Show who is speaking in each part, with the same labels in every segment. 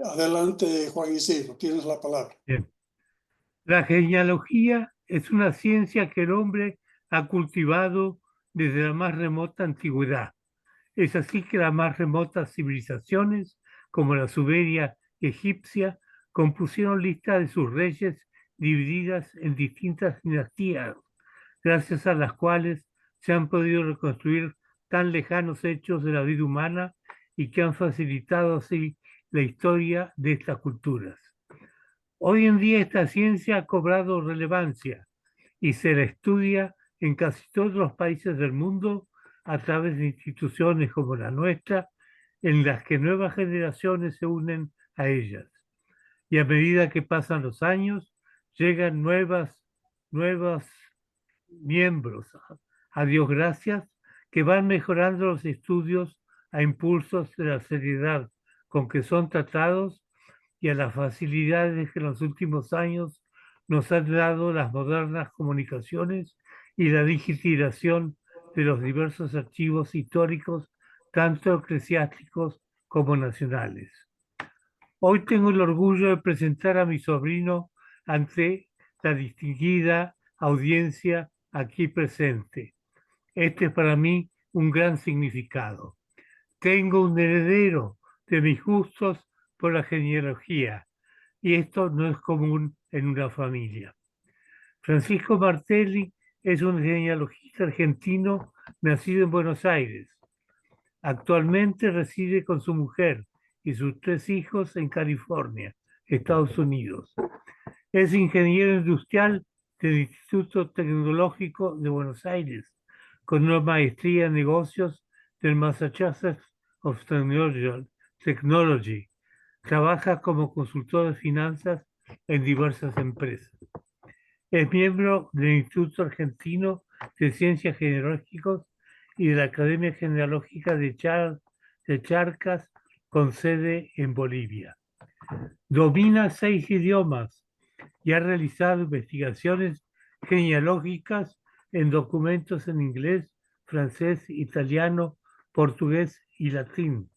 Speaker 1: Adelante, Juan Isidro, tienes la palabra.
Speaker 2: Bien. La genealogía es una ciencia que el hombre ha cultivado desde la más remota antigüedad. Es así que las más remotas civilizaciones, como la Sumeria egipcia, compusieron listas de sus reyes divididas en distintas dinastías, gracias a las cuales se han podido reconstruir tan lejanos hechos de la vida humana y que han facilitado así la historia de estas culturas. Hoy en día esta ciencia ha cobrado relevancia y se la estudia en casi todos los países del mundo a través de instituciones como la nuestra, en las que nuevas generaciones se unen a ellas. Y a medida que pasan los años, llegan nuevas miembros, a Dios gracias, que van mejorando los estudios a impulsos de la seriedad con que son tratados y a las facilidades que en los últimos años nos han dado las modernas comunicaciones y la digitalización de los diversos archivos históricos, tanto eclesiásticos como nacionales. Hoy tengo el orgullo de presentar a mi sobrino ante la distinguida audiencia aquí presente. Este es para mí un gran significado. Tengo un heredero de mis gustos por la genealogía, y esto no es común en una familia. Francisco Martelli es un genealogista argentino nacido en Buenos Aires. Actualmente reside con su mujer y sus 3 hijos en California, Estados Unidos. Es ingeniero industrial del Instituto Tecnológico de Buenos Aires, con una maestría en negocios del Massachusetts of Technology. Trabaja como consultor de finanzas en diversas empresas. Es miembro del Instituto Argentino de Ciencias Genealógicas y de la Academia Genealógica de Charcas, con sede en Bolivia. Domina 6 idiomas y ha realizado investigaciones genealógicas en documentos en inglés, francés, italiano, portugués y latín,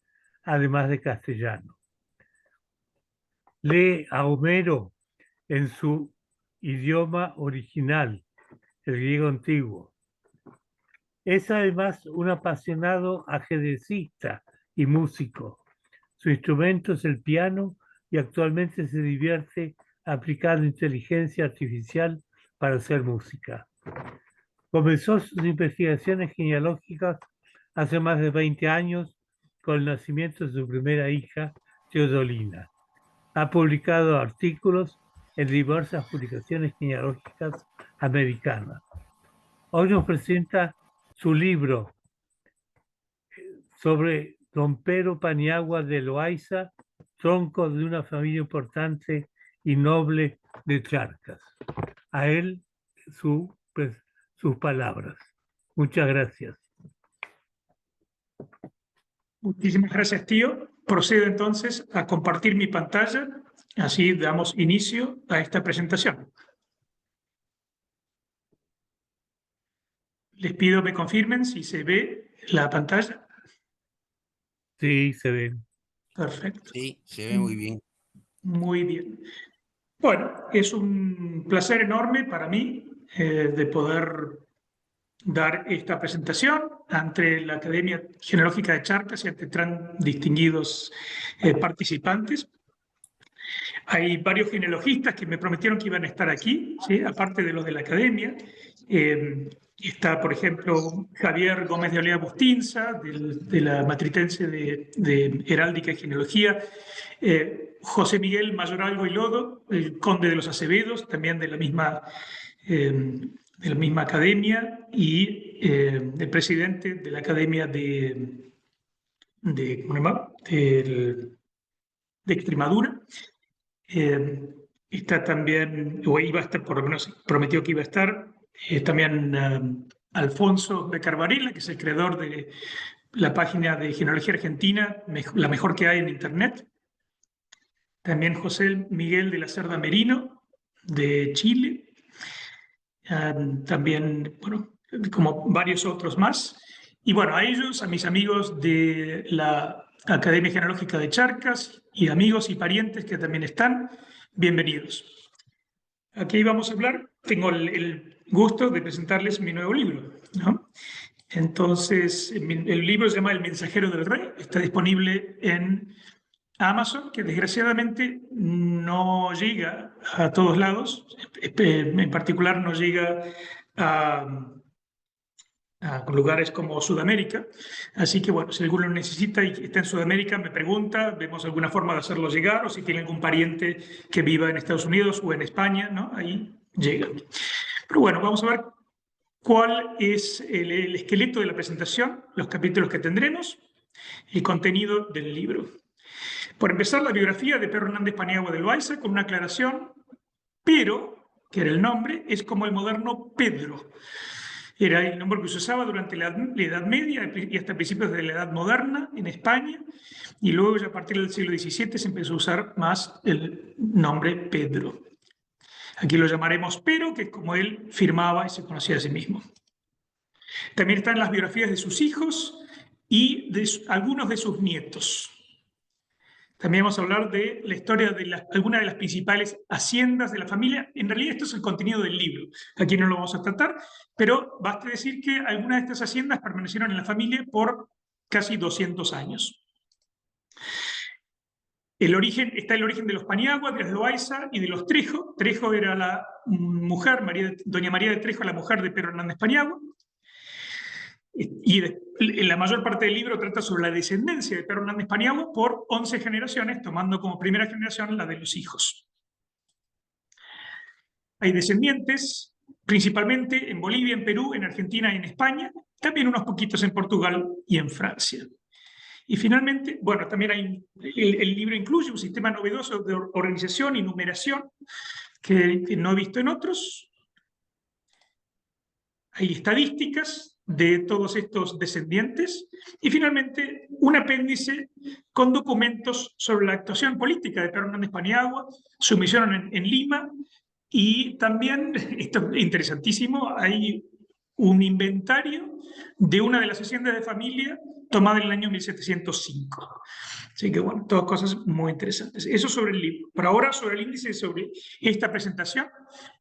Speaker 2: además de castellano. Lee a Homero en su idioma original, el griego antiguo. Es además un apasionado ajedrecista y músico. Su instrumento es el piano y actualmente se divierte aplicando inteligencia artificial para hacer música. Comenzó sus investigaciones genealógicas hace más de 20 años con el nacimiento de su primera hija, Teodolina. Ha publicado artículos en diversas publicaciones genealógicas americanas. Hoy nos presenta su libro sobre Don Pedro Paniagua de Loaiza, tronco de una familia importante y noble de Charcas. A él sus palabras. Muchas gracias.
Speaker 3: Muchísimas gracias, tío. Procedo entonces a compartir mi pantalla, así damos inicio a esta presentación. Les pido me confirmen si se ve la pantalla.
Speaker 2: Sí, se ve.
Speaker 3: Perfecto.
Speaker 4: Sí, se ve muy bien.
Speaker 3: Muy bien. Bueno, es un placer enorme para mí de poder dar esta presentación ante la Academia Genealógica de Charcas y ante tan distinguidos participantes. Hay varios genealogistas que me prometieron que iban a estar aquí, ¿sí? Aparte de los de la Academia. Está, por ejemplo, Javier Gómez de Olea Bustinza, de la Matritense de Heráldica y Genealogía, José Miguel Mayoral Goilodo, el conde de los Acevedos, también de la misma academia, y el presidente de la Academia de Extremadura. Está también, o iba a estar, por lo menos prometió que iba a estar, también Alfonso de Carvarela, que es el creador de la página de Genealogía Argentina, la mejor que hay en Internet. También José Miguel de la Cerda Merino, de Chile. También, como varios otros más. Y bueno, a ellos, a mis amigos de la Academia Genealógica de Charcas, y amigos y parientes que también están, bienvenidos. Aquí vamos a hablar, tengo el gusto de presentarles mi nuevo libro, ¿no? Entonces, el libro se llama El Mensajero del Rey, está disponible en Amazon, que desgraciadamente no llega a todos lados, en particular no llega a lugares como Sudamérica. Así que, bueno, si alguno lo necesita y está en Sudamérica, me pregunta, vemos alguna forma de hacerlo llegar, o si tiene algún pariente que viva en Estados Unidos o en España, ¿no? Ahí llega. Pero bueno, vamos a ver cuál es el esqueleto de la presentación, los capítulos que tendremos, el contenido del libro. Por empezar, la biografía de Pedro Hernández Paniagua de Loayza, con una aclaración: Pero, que era el nombre, es como el moderno Pedro. Era el nombre que se usaba durante la Edad Media y hasta principios de la Edad Moderna en España, y luego ya a partir del siglo XVII se empezó a usar más el nombre Pedro. Aquí lo llamaremos Pero, que es como él firmaba y se conocía a sí mismo. También están las biografías de sus hijos y de algunos de sus nietos. También vamos a hablar de la historia de algunas de las principales haciendas de la familia. En realidad esto es el contenido del libro, aquí no lo vamos a tratar, pero basta decir que algunas de estas haciendas permanecieron en la familia por casi 200 años. Está el origen de los Paniagua, de los Loayza y de los Trejo. Trejo era la mujer, doña María de Trejo, la mujer de Pedro Hernández Paniagua. Y la mayor parte del libro trata sobre la descendencia de Pedro Hernández Paniagua por 11 generaciones, tomando como primera generación la de los hijos. Hay descendientes, principalmente en Bolivia, en Perú, en Argentina y en España, también unos poquitos en Portugal y en Francia. Y finalmente, bueno, también el libro incluye un sistema novedoso de organización y numeración que no he visto en otros. Hay estadísticas de todos estos descendientes, y finalmente un apéndice con documentos sobre la actuación política de Pedro Hernández Paniagua, su misión en Lima, y también, esto es interesantísimo, hay un inventario de una de las haciendas de familia tomada en el año 1705. Así que bueno, todas cosas muy interesantes. Eso sobre el libro. Por ahora, sobre el índice, sobre esta presentación,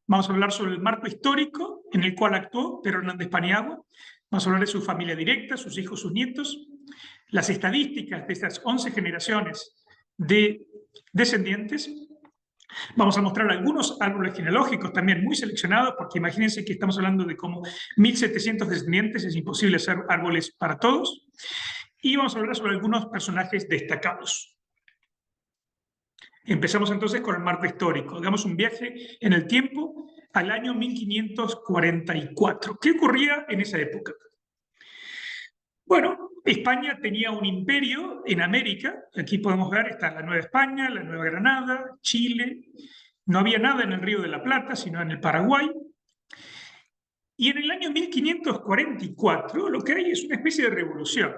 Speaker 3: vamos a hablar sobre el marco histórico en el cual actuó Pedro Hernández Paniagua. Vamos a hablar de su familia directa, sus hijos, sus nietos, las estadísticas de estas 11 generaciones de descendientes. Vamos a mostrar algunos árboles genealógicos también muy seleccionados, porque imagínense que estamos hablando de como 1.700 descendientes, es imposible hacer árboles para todos. Y vamos a hablar sobre algunos personajes destacados. Empezamos entonces con el marco histórico. Hagamos un viaje en el tiempo al año 1544. ¿Qué ocurría en esa época? Bueno, España tenía un imperio en América. Aquí podemos ver, está la Nueva España, la Nueva Granada, Chile. No había nada en el Río de la Plata, sino en el Paraguay. Y en el año 1544 lo que hay es una especie de revolución,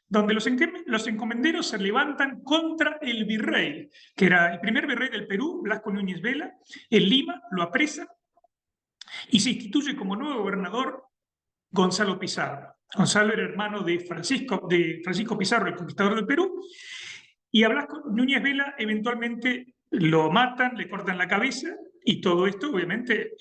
Speaker 3: donde los encomenderos se levantan contra el virrey, que era el primer virrey del Perú, Blasco Núñez Vela. En Lima lo apresa y se instituye como nuevo gobernador Gonzalo Pizarro. Gonzalo era hermano de Francisco Pizarro, el conquistador del Perú, y a Blasco Núñez Vela eventualmente lo matan, le cortan la cabeza, y todo esto obviamente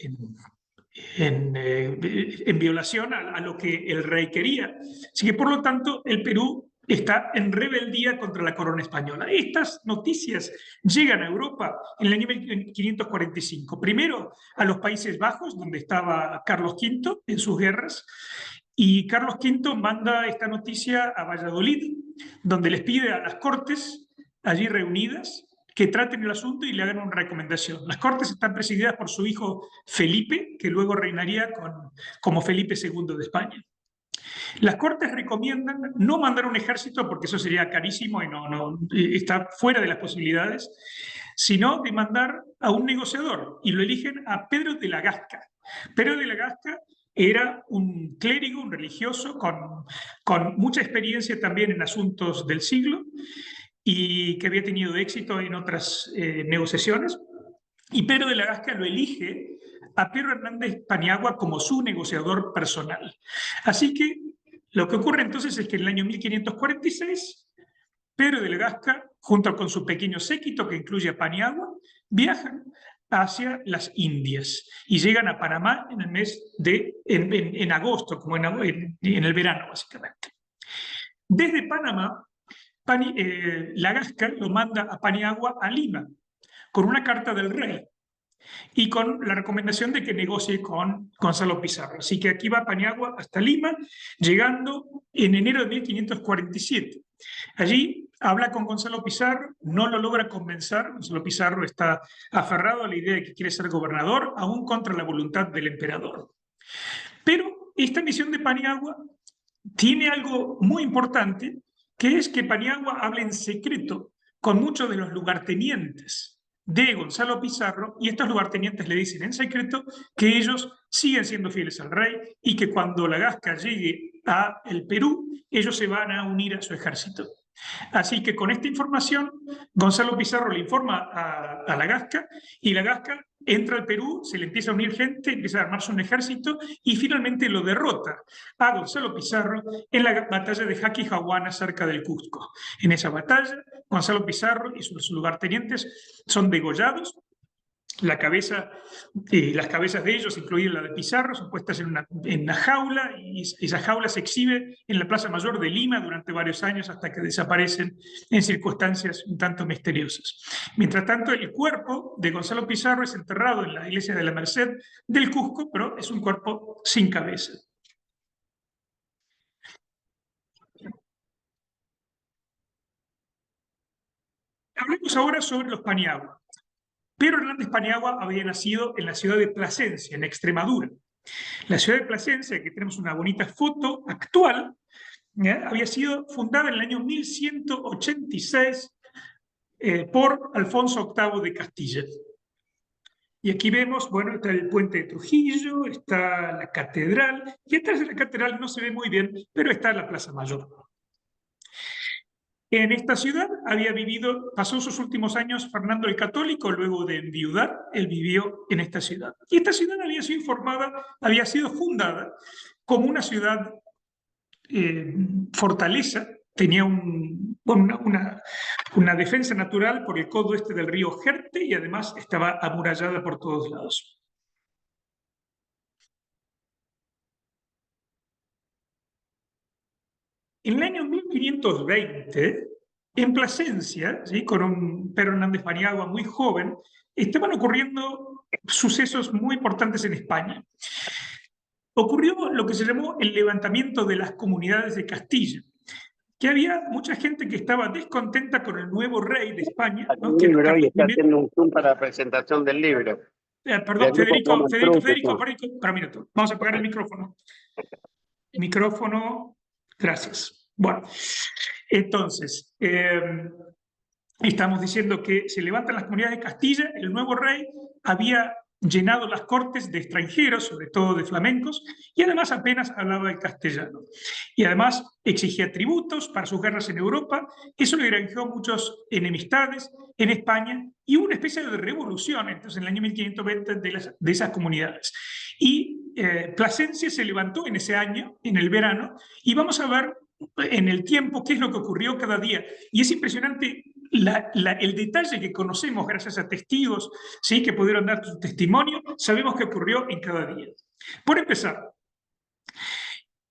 Speaker 3: en violación a lo que el rey quería. Así que, por lo tanto, el Perú está en rebeldía contra la corona española. Estas noticias llegan a Europa en el año 1545. Primero a los Países Bajos, donde estaba Carlos V en sus guerras, y Carlos V manda esta noticia a Valladolid, donde les pide a las cortes allí reunidas que traten el asunto y le hagan una recomendación. Las cortes están presididas por su hijo Felipe, que luego reinaría como Felipe II de España. Las cortes recomiendan no mandar un ejército, porque eso sería carísimo y está fuera de las posibilidades, sino de mandar a un negociador, y lo eligen a Pedro de la Gasca. Pedro de la Gasca era un clérigo, un religioso, con mucha experiencia también en asuntos del siglo, y que había tenido éxito en otras negociaciones. Y Pedro de la Gasca lo elige a Pedro Hernández Paniagua como su negociador personal. Así que lo que ocurre entonces es que en el año 1546 Pedro de la Gasca, junto con su pequeño séquito que incluye a Paniagua, viajan hacia las Indias y llegan a Panamá en el mes en agosto, como en el verano, básicamente. Desde Panamá, la Gasca lo manda a Paniagua a Lima con una carta del rey y con la recomendación de que negocie con Gonzalo Pizarro. Así que aquí va Paniagua hasta Lima, llegando en enero de 1547. Allí habla con Gonzalo Pizarro, no lo logra convencer. Gonzalo Pizarro está aferrado a la idea de que quiere ser gobernador, aún contra la voluntad del emperador. Pero esta misión de Paniagua tiene algo muy importante, que es que Paniagua habla en secreto con muchos de los lugartenientes de Gonzalo Pizarro, y estos lugartenientes le dicen en secreto que ellos siguen siendo fieles al rey y que cuando la Gasca llegue a el Perú, ellos se van a unir a su ejército. Así que con esta información, Gonzalo Pizarro le informa a la Gasca, y la Gasca entra al Perú, se le empieza a unir gente, empieza a armarse un ejército y finalmente lo derrota a Gonzalo Pizarro en la batalla de Jaquijahuana cerca del Cusco. En esa batalla, Gonzalo Pizarro y sus lugartenientes son degollados. Las cabezas de ellos, incluida la de Pizarro, son puestas en una jaula, y esa jaula se exhibe en la Plaza Mayor de Lima durante varios años hasta que desaparecen en circunstancias un tanto misteriosas. Mientras tanto, el cuerpo de Gonzalo Pizarro es enterrado en la iglesia de la Merced del Cusco, pero es un cuerpo sin cabeza. Hablemos ahora sobre los Paniagua. Pedro Hernández Paniagua había nacido en la ciudad de Plasencia, en Extremadura. La ciudad de Plasencia, aquí tenemos una bonita foto actual, había sido fundada en el año 1186 por Alfonso VIII de Castilla. Y aquí vemos, bueno, está el puente de Trujillo, está la catedral, y atrás de la catedral no se ve muy bien, pero está la Plaza Mayor. En esta ciudad pasó sus últimos años Fernando el Católico, luego de enviudar, él vivió en esta ciudad. Y esta ciudad había sido fundada como una ciudad fortaleza, tenía una defensa natural por el codo este del río Jerte y además estaba amurallada por todos lados. En el año 1520, en Plasencia, ¿sí?, con un Pedro Hernández Paniagua muy joven, estaban ocurriendo sucesos muy importantes en España. Ocurrió lo que se llamó el levantamiento de las comunidades de Castilla, que había mucha gente que estaba descontenta con el nuevo rey de España, ¿no?
Speaker 4: Que y está haciendo un zoom para la presentación del libro.
Speaker 3: Perdón, Federico, para un minuto. Vamos a apagar el micrófono. Micrófono, gracias. Bueno, entonces, estamos diciendo que se levantan las comunidades de Castilla, el nuevo rey había llenado las cortes de extranjeros, sobre todo de flamencos, y además apenas hablaba el castellano. Y además exigía tributos para sus guerras en Europa. Eso le granjeó muchas enemistades en España y hubo una especie de revolución entonces, en el año 1520 de esas comunidades. Y Plasencia se levantó en ese año, en el verano, y vamos a ver en el tiempo qué es lo que ocurrió cada día. Y es impresionante el detalle que conocemos gracias a testigos, ¿sí?, que pudieron dar su testimonio. Sabemos qué ocurrió en cada día. Por empezar,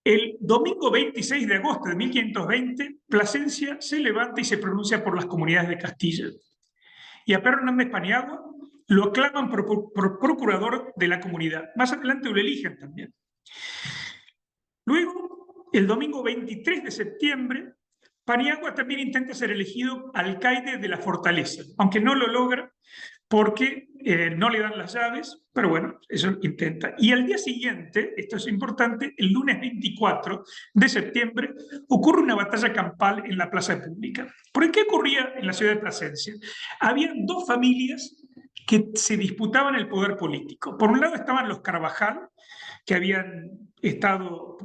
Speaker 3: el domingo 26 de agosto de 1520, Plasencia se levanta y se pronuncia por las comunidades de Castilla. Y a Pedro Hernández Paniagua lo aclaman por procurador de la comunidad. Más adelante lo eligen también. Luego, el domingo 23 de septiembre, Paniagua también intenta ser elegido alcaide de la fortaleza, aunque no lo logra porque no le dan las llaves, pero bueno, eso intenta. Y al día siguiente, esto es importante, el lunes 24 de septiembre, ocurre una batalla campal en la plaza pública. ¿Por qué ocurría en la ciudad de Plasencia? Había dos familias que se disputaban el poder político. Por un lado estaban los Carvajal, que habían estado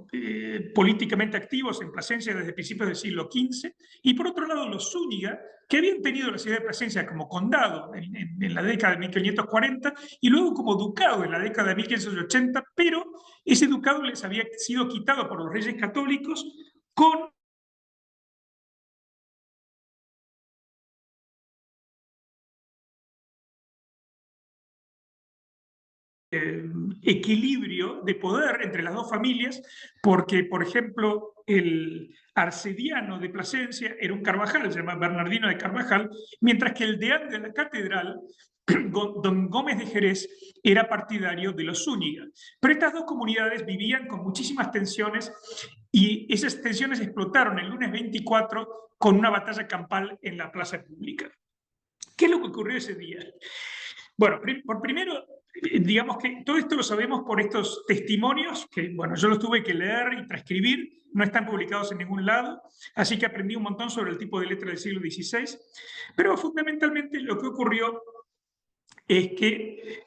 Speaker 3: políticamente activos en Plasencia desde principios del siglo XV, y por otro lado los Zúñiga, que habían tenido la ciudad de Plasencia como condado en la década de 1540 y luego como ducado en la década de 1580, pero ese ducado les había sido quitado por los reyes católicos con equilibrio de poder entre las dos familias, porque, por ejemplo, el arcediano de Plasencia era un Carvajal, se llama Bernardino de Carvajal, mientras que el deán de la catedral, don Gómez de Jerez, era partidario de los Zúñiga. Pero estas dos comunidades vivían con muchísimas tensiones y esas tensiones explotaron el lunes 24 con una batalla campal en la plaza pública. ¿Qué es lo que ocurrió ese día? Bueno, por primero, digamos que todo esto lo sabemos por estos testimonios, que bueno, yo los tuve que leer y transcribir, no están publicados en ningún lado, así que aprendí un montón sobre el tipo de letra del siglo XVI, pero fundamentalmente lo que ocurrió es que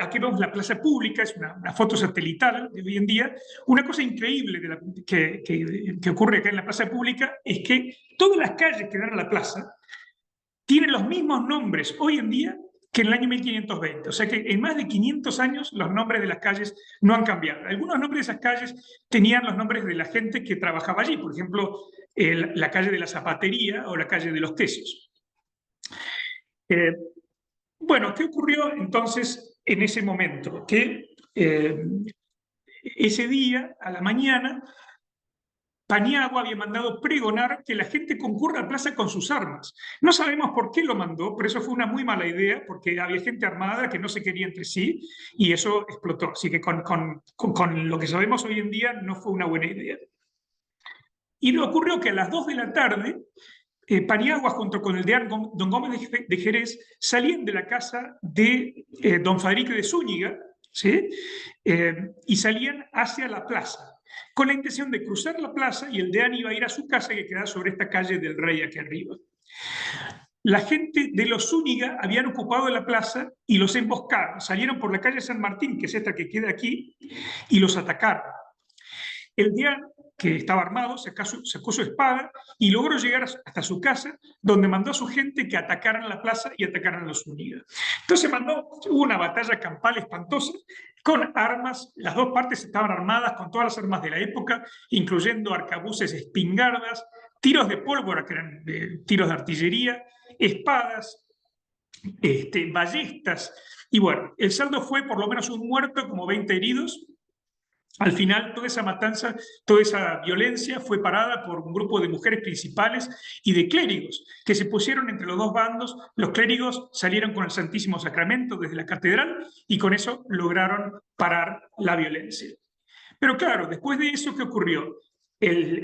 Speaker 3: aquí vemos la plaza pública, es una foto satelital de hoy en día. Una cosa increíble que ocurre acá en la plaza pública es que todas las calles que dan a la plaza tienen los mismos nombres hoy en día que en el año 1520. O sea que en más de 500 años los nombres de las calles no han cambiado. Algunos nombres de esas calles tenían los nombres de la gente que trabajaba allí. Por ejemplo, la calle de la Zapatería o la calle de los Quesos. Bueno, ¿qué ocurrió entonces en ese momento? Que ese día, a la mañana, Paniagua había mandado pregonar que la gente concurra a la plaza con sus armas. No sabemos por qué lo mandó, pero eso fue una muy mala idea, porque había gente armada que no se quería entre sí, y eso explotó. Así que con lo que sabemos hoy en día no fue una buena idea. Y le ocurrió que a las 2 de la tarde, Paniagua junto con el deán don Gómez de Jerez salían de la casa de don Fadrique de Zúñiga, ¿sí? Y salían hacia la plaza, con la intención de cruzar la plaza y el deán iba a ir a su casa que queda sobre esta calle del Rey aquí arriba. La gente de los Zúñiga habían ocupado la plaza y los emboscaron. Salieron por la calle San Martín, que es esta que queda aquí, y los atacaron. El deán, que estaba armado, sacó su espada y logró llegar hasta su casa, donde mandó a su gente que atacaran la plaza y atacaran a los Zúñiga. Entonces hubo una batalla campal espantosa con armas. Las dos partes estaban armadas con todas las armas de la época, incluyendo arcabuces, espingardas, tiros de pólvora, que eran tiros de artillería, espadas, ballestas. Y bueno, el saldo fue por lo menos un muerto, como 20 heridos. Al final, toda esa matanza, toda esa violencia fue parada por un grupo de mujeres principales y de clérigos que se pusieron entre los dos bandos. Los clérigos salieron con el Santísimo Sacramento desde la catedral y con eso lograron parar la violencia. Pero claro, después de eso, ¿qué ocurrió?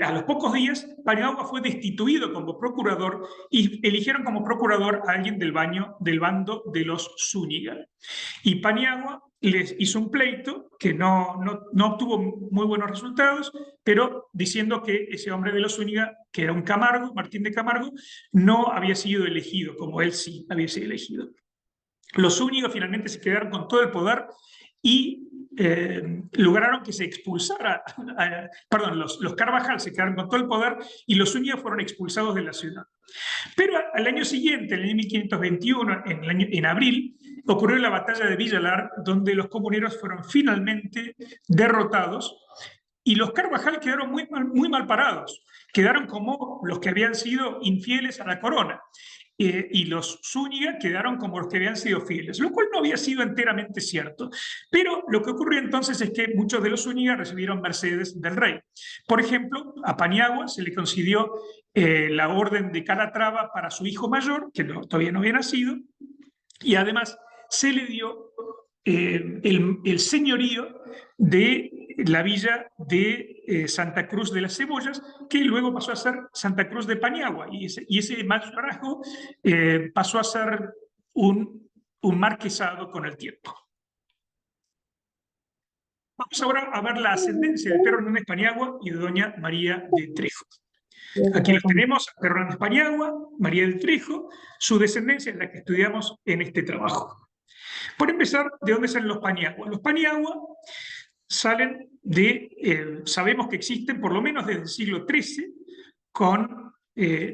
Speaker 3: A los pocos días, Paniagua fue destituido como procurador y eligieron como procurador a alguien del bando de los Zúñiga. Y Paniagua les hizo un pleito que no obtuvo muy buenos resultados, pero diciendo que ese hombre de los Zúñiga, que era un Camargo, Martín de Camargo, no había sido elegido, como él sí había sido elegido. Los Zúñiga finalmente se quedaron con todo el poder y lograron que se expulsara, los Carvajal se quedaron con todo el poder y los Zúñiga fueron expulsados de la ciudad. Pero al año siguiente, en el año 1521, en abril, ocurrió la batalla de Villalar, donde los comuneros fueron finalmente derrotados y los Carvajal quedaron muy mal parados, quedaron como los que habían sido infieles a la corona. Y los Zúñiga quedaron como los que habían sido fieles, lo cual no había sido enteramente cierto. Pero lo que ocurrió entonces es que muchos de los Zúñiga recibieron mercedes del rey. Por ejemplo, a Paniagua se le concedió la orden de Calatrava para su hijo mayor, que todavía no había nacido, y además se le dio el señorío de la villa de Santa Cruz de las Cebollas, que luego pasó a ser Santa Cruz de Paniagua, y ese mayorazgo pasó a ser un marquesado con el tiempo. Vamos ahora a ver la ascendencia de Pedro Hernández Paniagua y de doña María de Trejo. Aquí los tenemos, Pedro Hernández Paniagua, María del Trejo, su descendencia es la que estudiamos en este trabajo. Por empezar, ¿de dónde salen los Paniagua? Los Paniagua salen sabemos que existen por lo menos desde el siglo XIII, con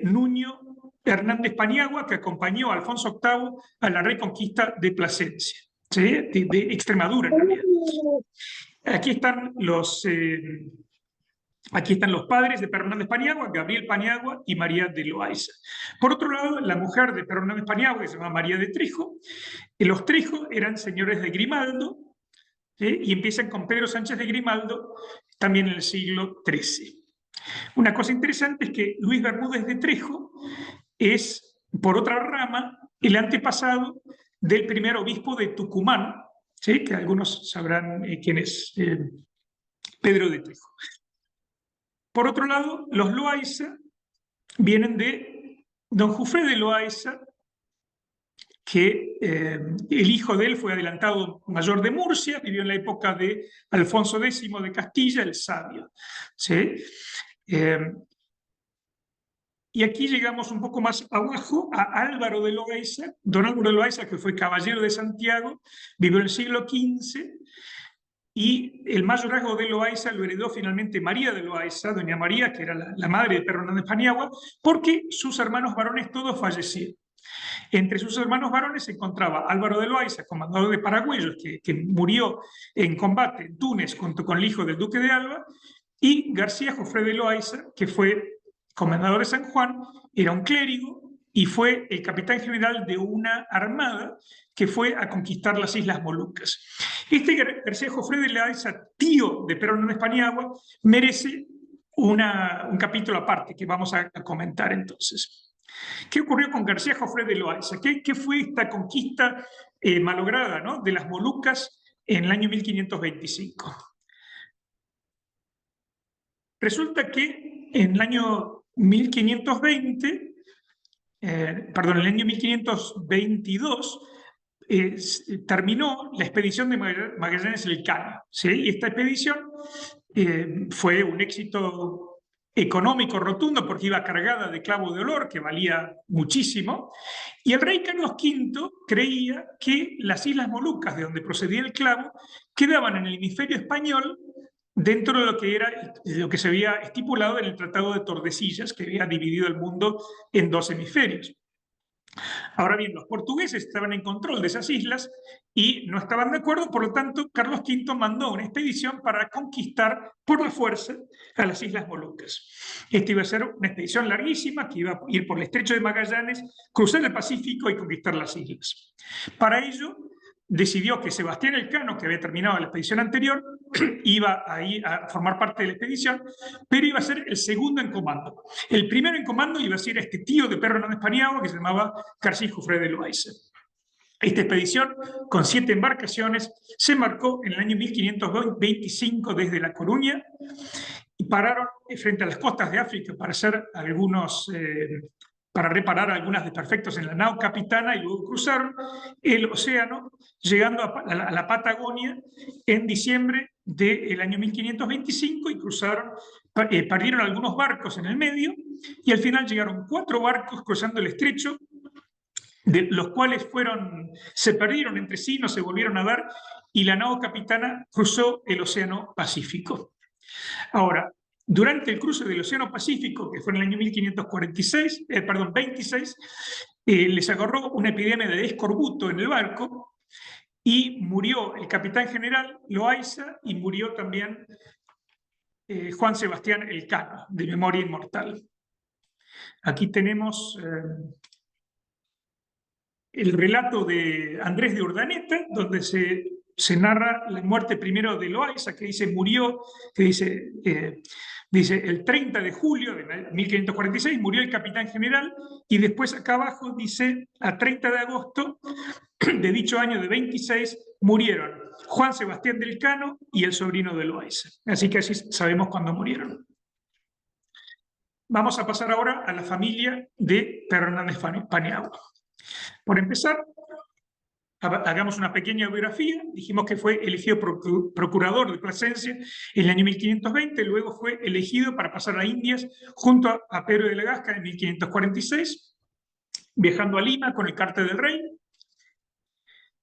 Speaker 3: Nuño Hernández Paniagua, que acompañó a Alfonso VIII a la reconquista de Plasencia, ¿sí? de Extremadura en realidad. Aquí están los Aquí están los padres de Pedro Hernández Paniagua, Gabriel Paniagua y María de Loaiza. Por otro lado, la mujer de Pedro Hernández Paniagua, que se llama María de Trejo, los Trejo eran señores de Grimaldo, ¿sí? Y empiezan con Pedro Sánchez de Grimaldo, también en el siglo XIII. Una cosa interesante es que Luis Bermúdez de Trejo es, por otra rama, el antepasado del primer obispo de Tucumán, ¿sí? Que algunos sabrán quién es Pedro de Trejo. Por otro lado, los Loaiza vienen de don Jufré de Loaiza, que el hijo de él fue adelantado mayor de Murcia, vivió en la época de Alfonso X de Castilla, el Sabio, ¿sí? Y aquí llegamos un poco más abajo a Álvaro de Loaiza. Don Álvaro de Loaiza, que fue caballero de Santiago, vivió en el siglo XV, y el mayorazgo de Loaiza lo heredó finalmente María de Loaiza, doña María, que era la madre de Pedro Hernández Paniagua, porque sus hermanos varones todos fallecieron. Entre sus hermanos varones se encontraba Álvaro de Loaiza, comandador de Paragüellos, que murió en combate en Túnez junto con el hijo del duque de Alba, y García Jofré de Loaiza, que fue comendador de San Juan, era un clérigo y fue el capitán general de una armada que fue a conquistar las Islas Molucas. Este García Jofré de Loaiza, tío de Pedro Hernández Paniagua, merece un capítulo aparte que vamos a comentar entonces. ¿Qué ocurrió con García Jofré de Loaiza? ¿Qué fue esta conquista malograda, ¿no?, de las Molucas en el año 1525? Resulta que en el año 1520, en el año 1522, terminó la expedición de Magallanes Elcano, ¿sí? Y esta expedición fue un éxito económico rotundo porque iba cargada de clavo de olor, que valía muchísimo, y el rey Carlos V creía que las Islas Molucas, de donde procedía el clavo, quedaban en el hemisferio español dentro de lo que se había estipulado en el Tratado de Tordesillas, que había dividido el mundo en dos hemisferios. Ahora bien, los portugueses estaban en control de esas islas y no estaban de acuerdo, por lo tanto, Carlos V mandó una expedición para conquistar por la fuerza a las Islas Molucas. Esta iba a ser una expedición larguísima que iba a ir por el Estrecho de Magallanes, cruzar el Pacífico y conquistar las islas. Para ello, decidió que Sebastián Elcano, que había terminado la expedición anterior, iba a formar parte de la expedición, pero iba a ser el segundo en comando. El primero en comando iba a ser este tío de Pedro Hernández Paniagua, que se llamaba García Jofré de Loaiza. Esta expedición, con 7 embarcaciones, se embarcó en el año 1525 desde La Coruña y pararon frente a las costas de África para hacer para reparar algunos desperfectos en la nao capitana, y luego cruzaron el océano, llegando a la Patagonia en diciembre del año 1525, y perdieron algunos barcos en el medio, y al final llegaron 4 barcos cruzando el estrecho, de los cuales se perdieron entre sí, no se volvieron a ver, y la nao capitana cruzó el Océano Pacífico. Ahora, durante el cruce del Océano Pacífico, que fue en el año 26, les agarró una epidemia de escorbuto en el barco y murió el capitán general Loaiza y murió también Juan Sebastián Elcano, de memoria inmortal. Aquí tenemos el relato de Andrés de Urdaneta, donde se narra la muerte primero de Loaiza, que dice el 30 de julio de 1546 murió el capitán general, y después acá abajo dice a 30 de agosto de dicho año de 26 murieron Juan Sebastián del Cano y el sobrino de Loaiza. Así que así sabemos cuándo murieron. Vamos a pasar ahora a la familia de Pedro Hernández Paniagua. Por empezar, hagamos una pequeña biografía. Dijimos que fue elegido procurador de Plasencia en el año 1520, luego fue elegido para pasar a Indias junto a Pedro de la Gasca en 1546, viajando a Lima con el Carte del Rey.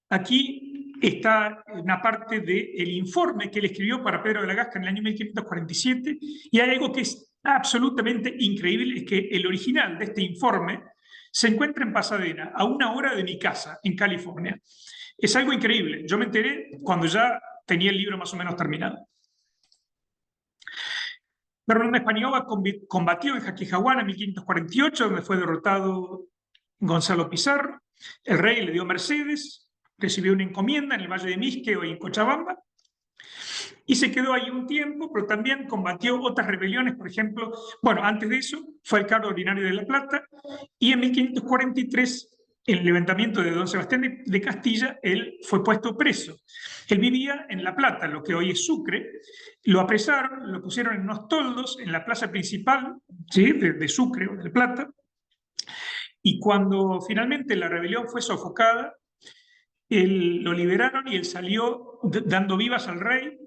Speaker 3: Aquí está una parte del informe que él escribió para Pedro de la Gasca en el año 1547, y hay algo que es absolutamente increíble, es que el original de este informe se encuentra en Pasadena, a 1 hora de mi casa, en California. Es algo increíble. Yo me enteré cuando ya tenía el libro más o menos terminado. Pero Hernández Paniagua combatió en Jaquijahuana en 1548, donde fue derrotado Gonzalo Pizarro. El rey le dio mercedes, recibió una encomienda en el Valle de Misque o en Cochabamba, y se quedó ahí un tiempo, pero también combatió otras rebeliones, por ejemplo, bueno, antes de eso fue alcalde ordinario de La Plata, y en 1543, en el levantamiento de don Sebastián de Castilla, él fue puesto preso. Él vivía en La Plata, lo que hoy es Sucre, lo apresaron, lo pusieron en unos toldos en la plaza principal, ¿sí?, de Sucre o de La Plata, y cuando finalmente la rebelión fue sofocada, lo liberaron y él salió dando vivas al rey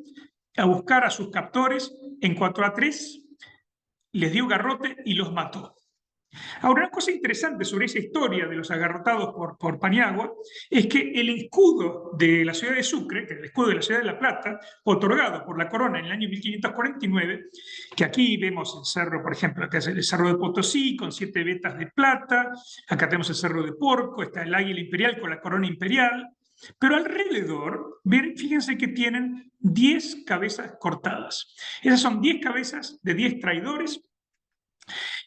Speaker 3: a buscar a sus captores, encontró a 3, les dio garrote y los mató. Ahora, una cosa interesante sobre esa historia de los agarrotados por Paniagua es que el escudo de la ciudad de Sucre, que es el escudo de la ciudad de La Plata, otorgado por la corona en el año 1549, que aquí vemos el cerro, por ejemplo, acá es el cerro de Potosí con 7 vetas de plata, acá tenemos el cerro de Porco, está el águila imperial con la corona imperial, pero alrededor, fíjense que tienen 10 cabezas cortadas. Esas son 10 cabezas de 10 traidores,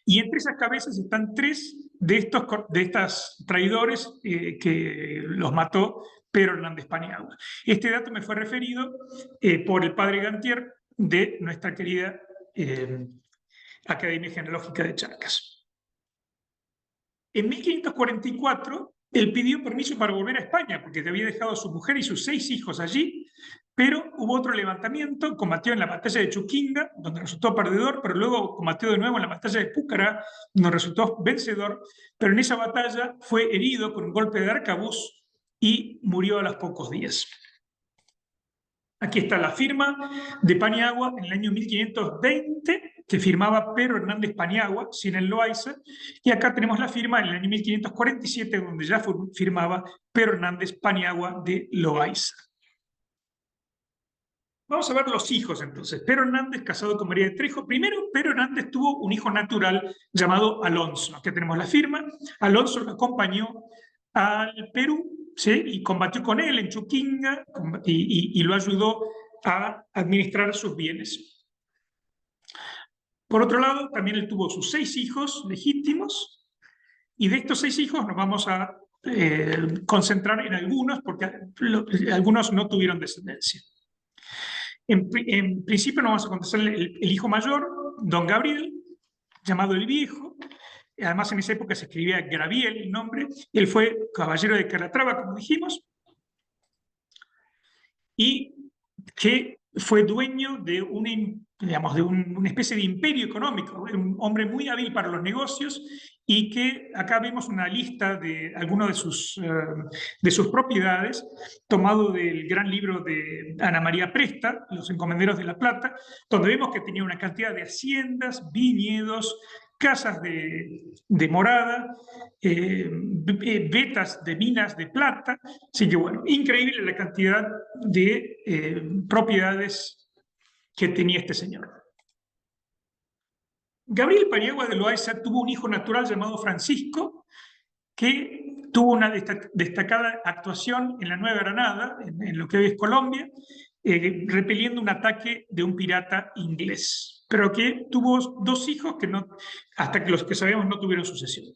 Speaker 3: y entre esas cabezas están 3 de estos traidores que los mató Pedro Hernández Paniagua. Este dato me fue referido por el padre Gantier de nuestra querida Academia Genealógica de Charcas. En 1544, él pidió permiso para volver a España, porque había dejado a su mujer y sus 6 hijos allí, pero hubo otro levantamiento, combatió en la batalla de Chuquinga, donde resultó perdedor, pero luego combatió de nuevo en la batalla de Púcara, donde resultó vencedor, pero en esa batalla fue herido con un golpe de arcabuz y murió a los pocos días. Aquí está la firma de Paniagua en el año 1520, que firmaba Pedro Hernández Paniagua, sin el Loaiza, y acá tenemos la firma en el año 1547, donde ya firmaba Pedro Hernández Paniagua de Loaiza. Vamos a ver los hijos entonces. Pedro Hernández, casado con María de Trejo. Primero, Pedro Hernández tuvo un hijo natural llamado Alonso. Aquí tenemos la firma. Alonso lo acompañó al Perú, ¿sí?, y combatió con él en Chuquinga y lo ayudó a administrar sus bienes. Por otro lado, también él tuvo sus 6 hijos legítimos, y de estos 6 hijos nos vamos a concentrar en algunos, porque algunos no tuvieron descendencia. En principio nos vamos a contestar el hijo mayor, don Gabriel, llamado el Viejo. Además, en esa época se escribía Graviel el nombre. Él fue caballero de Calatrava, como dijimos, y que fue dueño de una especie de imperio económico, un hombre muy hábil para los negocios, y que acá vemos una lista de algunas de sus propiedades, tomado del gran libro de Ana María Presta, Los Encomenderos de La Plata, donde vemos que tenía una cantidad de haciendas, viñedos, casas de morada, vetas de minas de plata. Así que bueno, increíble la cantidad de propiedades que tenía este señor. Gabriel Paniagua de Loaiza tuvo un hijo natural llamado Francisco, que tuvo una destacada actuación en la Nueva Granada, en lo que hoy es Colombia, repeliendo un ataque de un pirata inglés, pero que tuvo 2 hijos que hasta que los que sabemos no tuvieron sucesión.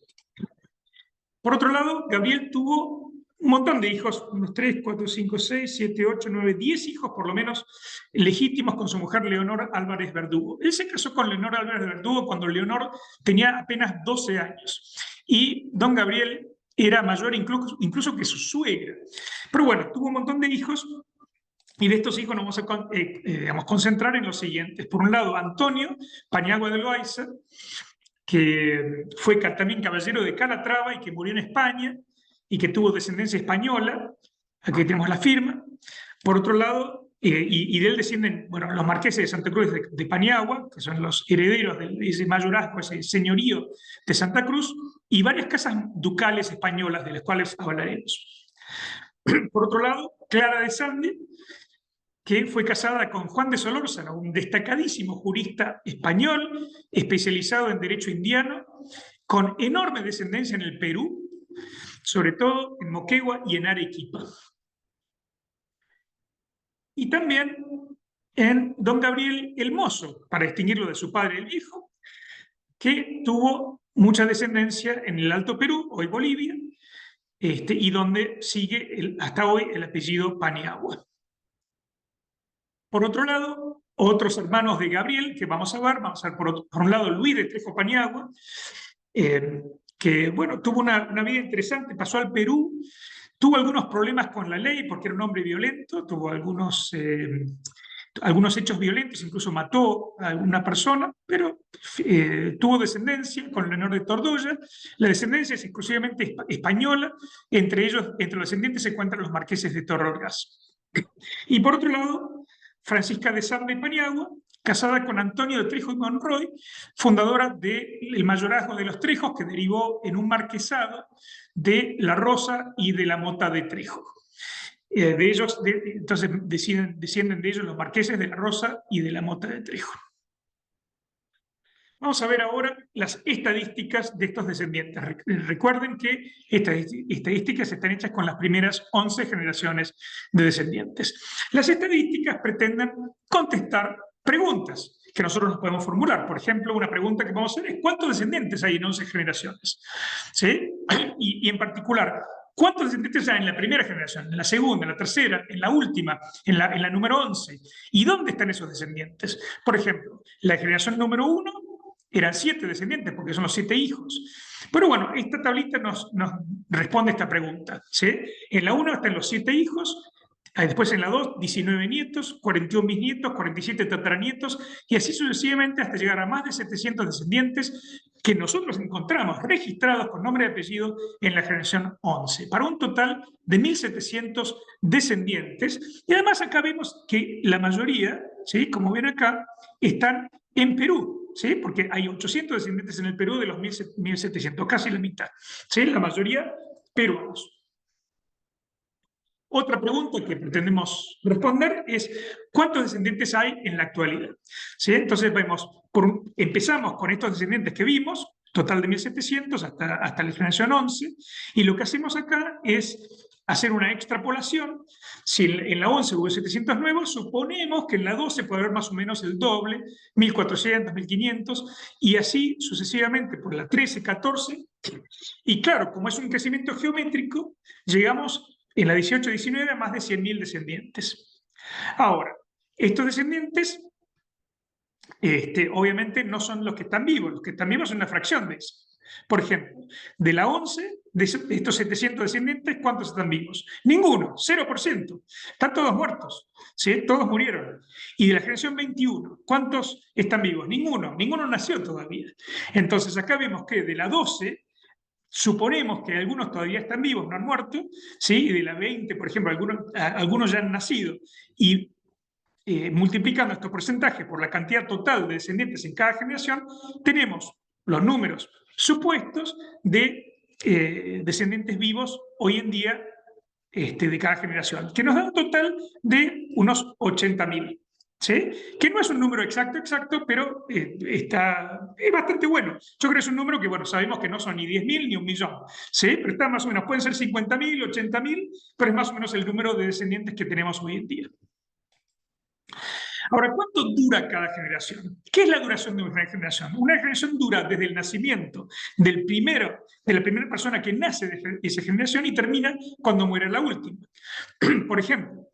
Speaker 3: Por otro lado, Gabriel tuvo un montón de hijos, unos 3, 4, 5, 6, 7, 8, 9, 10 hijos por lo menos legítimos con su mujer Leonor Álvarez Verdugo. Él se casó con Leonor Álvarez Verdugo cuando Leonor tenía apenas 12 años y don Gabriel era mayor incluso que su suegra. Pero bueno, tuvo un montón de hijos, y de estos hijos nos vamos a concentrar en los siguientes. Por un lado, Antonio Paniagua de Loaiza, que fue también caballero de Calatrava y que murió en España y que tuvo descendencia española. Aquí tenemos la firma. Por otro lado, y de él descienden, bueno, los marqueses de Santa Cruz de Paniagua, que son los herederos de ese mayorazgo, ese señorío de Santa Cruz, y varias casas ducales españolas, de las cuales hablaremos. Por otro lado, Clara de Sande, que fue casada con Juan de Solórzano, un destacadísimo jurista español, especializado en derecho indiano, con enorme descendencia en el Perú, sobre todo en Moquegua y en Arequipa. Y también en don Gabriel el Mozo, para distinguirlo de su padre el Viejo, que tuvo mucha descendencia en el Alto Perú, hoy Bolivia, y donde sigue hasta hoy el apellido Paniagua. Por otro lado, otros hermanos de Gabriel, que vamos a ver por un lado Luis de Trejo Paniagua, que bueno, tuvo una vida interesante, pasó al Perú, tuvo algunos problemas con la ley porque era un hombre violento, tuvo algunos hechos violentos, incluso mató a una persona, pero tuvo descendencia con Leonor de Tordoya. La descendencia es exclusivamente española, entre los descendientes se encuentran los marqueses de Tororgas. Y por otro lado, Francisca de Sande Paniagua, casada con Antonio de Trejo y Monroy, fundadora del mayorazgo de los Trejos, que derivó en un marquesado de la Rosa y de la Mota de Trejo. Entonces descienden de ellos los marqueses de la Rosa y de la Mota de Trejo. Vamos a ver ahora las estadísticas de estos descendientes. Recuerden que estas estadísticas están hechas con las primeras 11 generaciones de descendientes. Las estadísticas pretenden contestar preguntas que nosotros nos podemos formular. Por ejemplo, una pregunta que vamos a hacer es ¿cuántos descendientes hay en 11 generaciones? ¿Sí? Y en particular, ¿cuántos descendientes hay en la primera generación, en la segunda, en la tercera, en la última, en la número 11? ¿Y dónde están esos descendientes? Por ejemplo, la generación número 1 eran 7 descendientes, porque son los 7 hijos. Pero bueno, esta tablita nos responde esta pregunta, ¿sí? En la 1 están los 7 hijos, después en la 2, 19 nietos, 41 bisnietos, 47 tataranietos, y así sucesivamente hasta llegar a más de 700 descendientes que nosotros encontramos registrados con nombre y apellido en la generación 11, para un total de 1.700 descendientes. Y además acá vemos que la mayoría, ¿sí? Como ven acá, están en Perú, ¿sí? Porque hay 800 descendientes en el Perú de los 1.700, casi la mitad, ¿sí? La mayoría peruanos. Otra pregunta que pretendemos responder es ¿cuántos descendientes hay en la actualidad? ¿Sí? Entonces empezamos con estos descendientes que vimos, total de 1.700 hasta la generación 11, y lo que hacemos acá es hacer una extrapolación. Si en la 11 hubo 700 nuevos, suponemos que en la 12 puede haber más o menos el doble, 1.400, 1.500, y así sucesivamente por la 13, 14, y claro, como es un crecimiento geométrico, llegamos en la 18-19 a más de 100.000 descendientes. Ahora, estos descendientes obviamente no son los que están vivos son una fracción de eso. Por ejemplo, de la 11, de estos 700 descendientes, ¿cuántos están vivos? Ninguno, 0%. Están todos muertos, ¿sí? Todos murieron. Y de la generación 21, ¿cuántos están vivos? Ninguno nació todavía. Entonces acá vemos que de la 12, suponemos que algunos todavía están vivos, no han muerto, ¿sí? Y de la 20, por ejemplo, algunos ya han nacido. Y multiplicando estos porcentajes por la cantidad total de descendientes en cada generación, tenemos los números supuestos de descendientes vivos hoy en día de cada generación, que nos da un total de unos 80.000. ¿Sí? Que no es un número exacto, pero es bastante bueno. Yo creo que es un número que, bueno, sabemos que no son ni 10.000 ni 1.000.000, ¿sí? Pero está más o menos, pueden ser 50.000, 80.000, pero es más o menos el número de descendientes que tenemos hoy en día. Ahora, ¿cuánto dura cada generación? ¿Qué es la duración de una generación? Una generación dura desde el nacimiento de la primera persona que nace de esa generación y termina cuando muere la última. Por ejemplo,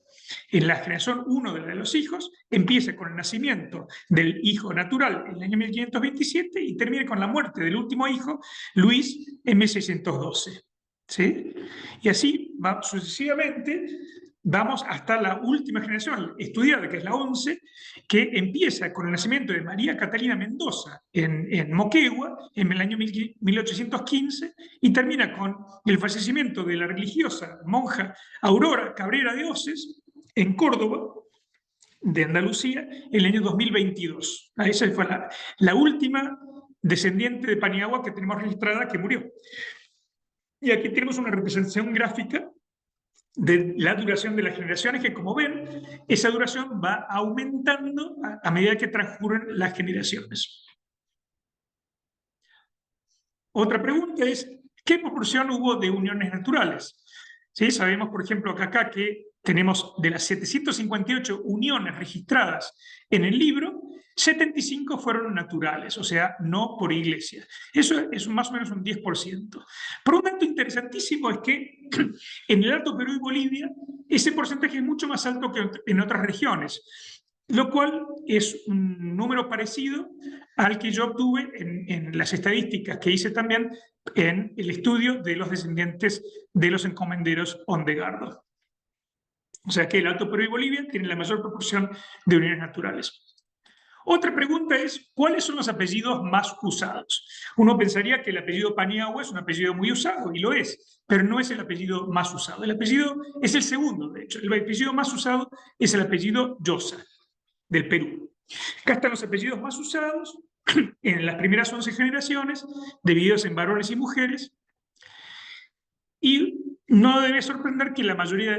Speaker 3: en la generación 1 de los hijos, empieza con el nacimiento del hijo natural en el año 1527 y termina con la muerte del último hijo, Luis, en 1612. ¿Sí? Y así va sucesivamente, vamos hasta la última generación estudiada, que es la 11, que empieza con el nacimiento de María Catalina Mendoza en Moquegua, en el año 1815, y termina con el fallecimiento de la religiosa monja Aurora Cabrera de Oces, en Córdoba, de Andalucía, en el año 2022. Esa fue la última descendiente de Paniagua que tenemos registrada que murió. Y aquí tenemos una representación gráfica de la duración de las generaciones, que como ven, esa duración va aumentando a medida que transcurren las generaciones. Otra pregunta es, ¿qué proporción hubo de uniones naturales? ¿Sí? Sabemos, por ejemplo, acá que tenemos de las 758 uniones registradas en el libro, 75 fueron naturales, o sea, no por iglesia. Eso es más o menos un 10%. Pero un dato interesantísimo es que en el Alto Perú y Bolivia ese porcentaje es mucho más alto que en otras regiones, lo cual es un número parecido al que yo obtuve en las estadísticas que hice también en el estudio de los descendientes de los encomenderos Ondegardo. O sea que el Alto Perú y Bolivia tienen la mayor proporción de uniones naturales. Otra pregunta es, ¿cuáles son los apellidos más usados? Uno pensaría que el apellido Paniagua es un apellido muy usado, y lo es, pero no es el apellido más usado. El apellido es el segundo, de hecho. El apellido más usado es el apellido Llosa, del Perú. Acá están los apellidos más usados en las primeras 11 generaciones, divididos en varones y mujeres, y no debe sorprender que la mayoría,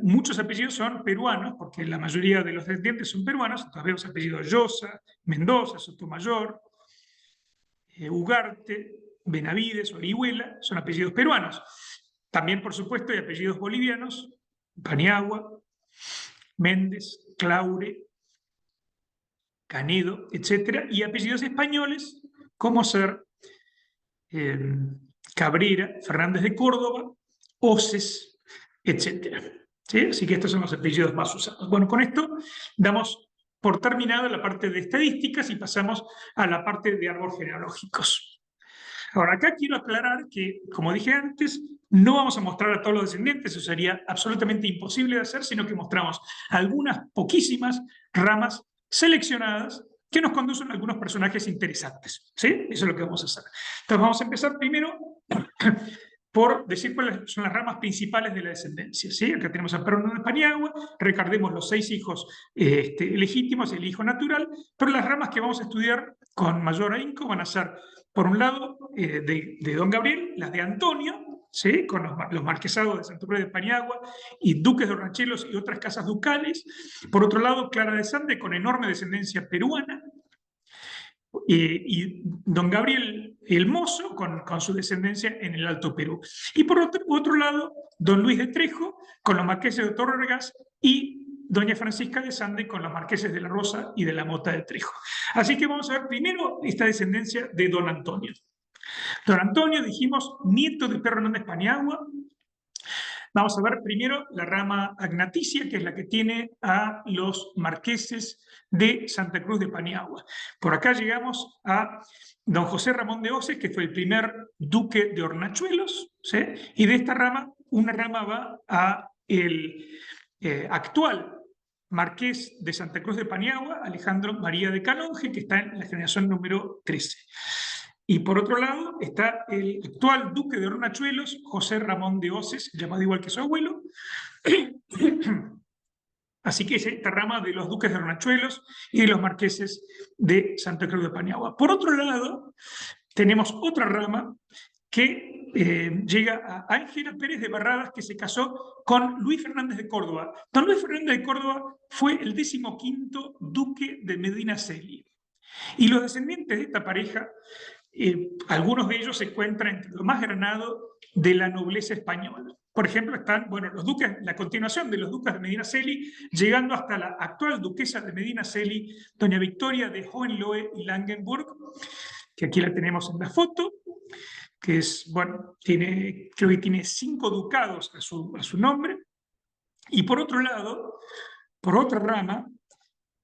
Speaker 3: muchos apellidos son peruanos, porque la mayoría de los descendientes son peruanos. Entonces vemos apellidos Llosa, Mendoza, Sotomayor, Ugarte, Benavides, Orihuela, son apellidos peruanos. También, por supuesto, hay apellidos bolivianos, Paniagua, Méndez, Claure, Canedo, etc. Y apellidos españoles, como ser Cabrera, Fernández de Córdoba, Oces, etc. ¿Sí? Así que estos son los apellidos más usados. Bueno, con esto damos por terminada la parte de estadísticas y pasamos a la parte de árboles genealógicos. Ahora, acá quiero aclarar que, como dije antes, no vamos a mostrar a todos los descendientes, eso sería absolutamente imposible de hacer, sino que mostramos algunas poquísimas ramas seleccionadas que nos conducen a algunos personajes interesantes. ¿Sí? Eso es lo que vamos a hacer. Entonces vamos a empezar primero por decir cuáles son las ramas principales de la descendencia. ¿Sí? Acá tenemos a Perón de Paniagua, recordemos los 6 hijos legítimos y el hijo natural, pero las ramas que vamos a estudiar con mayor ahínco van a ser, por un lado, de Don Gabriel, las de Antonio, ¿sí? Con los marquesados de Santa Cruz de Paniagua y duques de Hornachuelos y otras casas ducales. Por otro lado, Clara de Sande, con enorme descendencia peruana. Y Don Gabriel el Mozo con su descendencia en el Alto Perú. Y por otro lado, Don Luis de Trejo con los marqueses de Torregas y Doña Francisca de Sande con los marqueses de la Rosa y de la Mota de Trejo. Así que vamos a ver primero esta descendencia de Don Antonio. Don Antonio, dijimos, nieto de Pedro Hernández Paniagua. Vamos a ver primero la rama agnaticia, que es la que tiene a los marqueses de Santa Cruz de Paniagua. Por acá llegamos a don José Ramón de Oces, que fue el primer duque de Hornachuelos, ¿sí? Y de esta rama, una rama va a el actual marqués de Santa Cruz de Paniagua, Alejandro María de Calonge, que está en la generación número 13. Y por otro lado está el actual duque de Hornachuelos, José Ramón de Oces, llamado igual que su abuelo. Así que es esta rama de los duques de Hornachuelos y de los marqueses de Santa Cruz de Paniagua. Por otro lado, tenemos otra rama que llega a Ángela Pérez de Barradas, que se casó con Luis Fernández de Córdoba. Don Luis Fernández de Córdoba fue el 15º duque de Medinaceli. Y los descendientes de esta pareja, algunos de ellos se encuentran entre lo más granado de la nobleza española. Por ejemplo, están los duques, la continuación de los duques de Medinaceli, llegando hasta la actual duquesa de Medinaceli, doña Victoria de Hohenlohe y Langenburg, que aquí la tenemos en la foto, que es, creo que tiene 5 ducados a su nombre. Y por otro lado, por otra rama,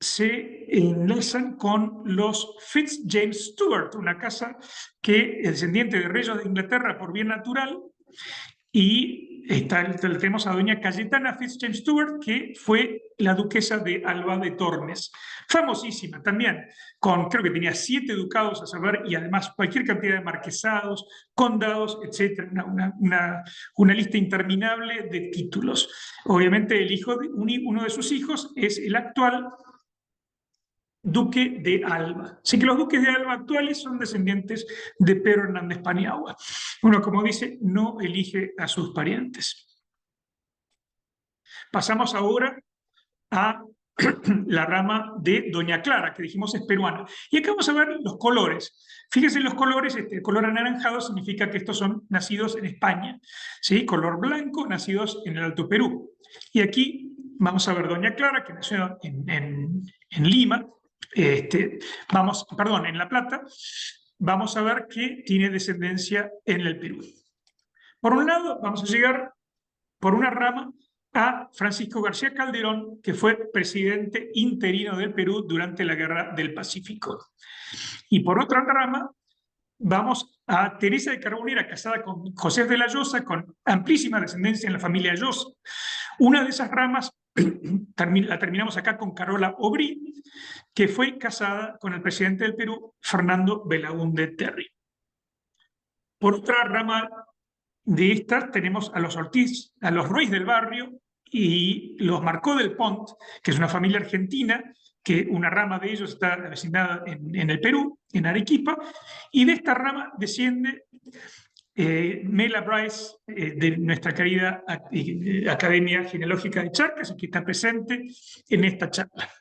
Speaker 3: se enlazan con los Fitz-James Stuart, una casa que es descendiente de reyes de Inglaterra por bien natural, y tenemos a doña Cayetana Fitz-James Stuart, que fue la duquesa de Alba de Tormes, famosísima también, creo que tenía 7 ducados a saber, y además cualquier cantidad de marquesados, condados, etc. Una lista interminable de títulos. Obviamente uno de sus hijos es el actual duque de Alba. Así que los duques de Alba actuales son descendientes de Pedro Hernández Paniagua. Uno, como dice, no elige a sus parientes. Pasamos ahora a la rama de Doña Clara, que dijimos es peruana. Y acá vamos a ver los colores. Fíjense en los colores, el color anaranjado significa que estos son nacidos en España, ¿sí? Color blanco, nacidos en el Alto Perú. Y aquí vamos a ver Doña Clara, que nació en Lima, perdón, en La Plata. Vamos a ver que tiene descendencia en el Perú. Por un lado, vamos a llegar por una rama a Francisco García Calderón, que fue presidente interino del Perú durante la Guerra del Pacífico. Y por otra rama, vamos a Teresa de Carbonera, casada con José de la Llosa, con amplísima descendencia en la familia Llosa. Una de esas ramas la terminamos acá con Carola Aubry, que fue casada con el presidente del Perú, Fernando Belaúnde Terry. Por otra rama de estas tenemos a los Ortiz, a los Ruiz del Barrio y los Marcó del Pont, que es una familia argentina, que una rama de ellos está vecindada en el Perú, en Arequipa, y de esta rama desciende Mela Bryce, de nuestra querida Academia Genealógica de Charcas, que está presente en esta charla.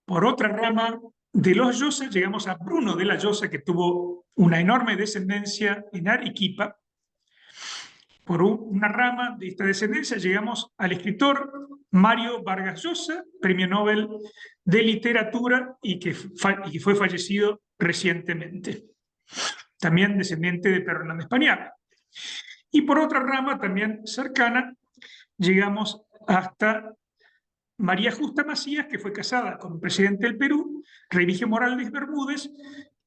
Speaker 3: Por otra rama de los Llosa llegamos a Bruno de la Llosa, que tuvo una enorme descendencia en Arequipa. Por una rama de esta descendencia llegamos al escritor Mario Vargas Llosa, premio Nobel de Literatura y que fue fallecido recientemente. También descendiente de Pedro Hernández Paniagua. Y por otra rama también cercana llegamos hasta María Justa Macías, que fue casada con el presidente del Perú, Remigio Morales Bermúdez,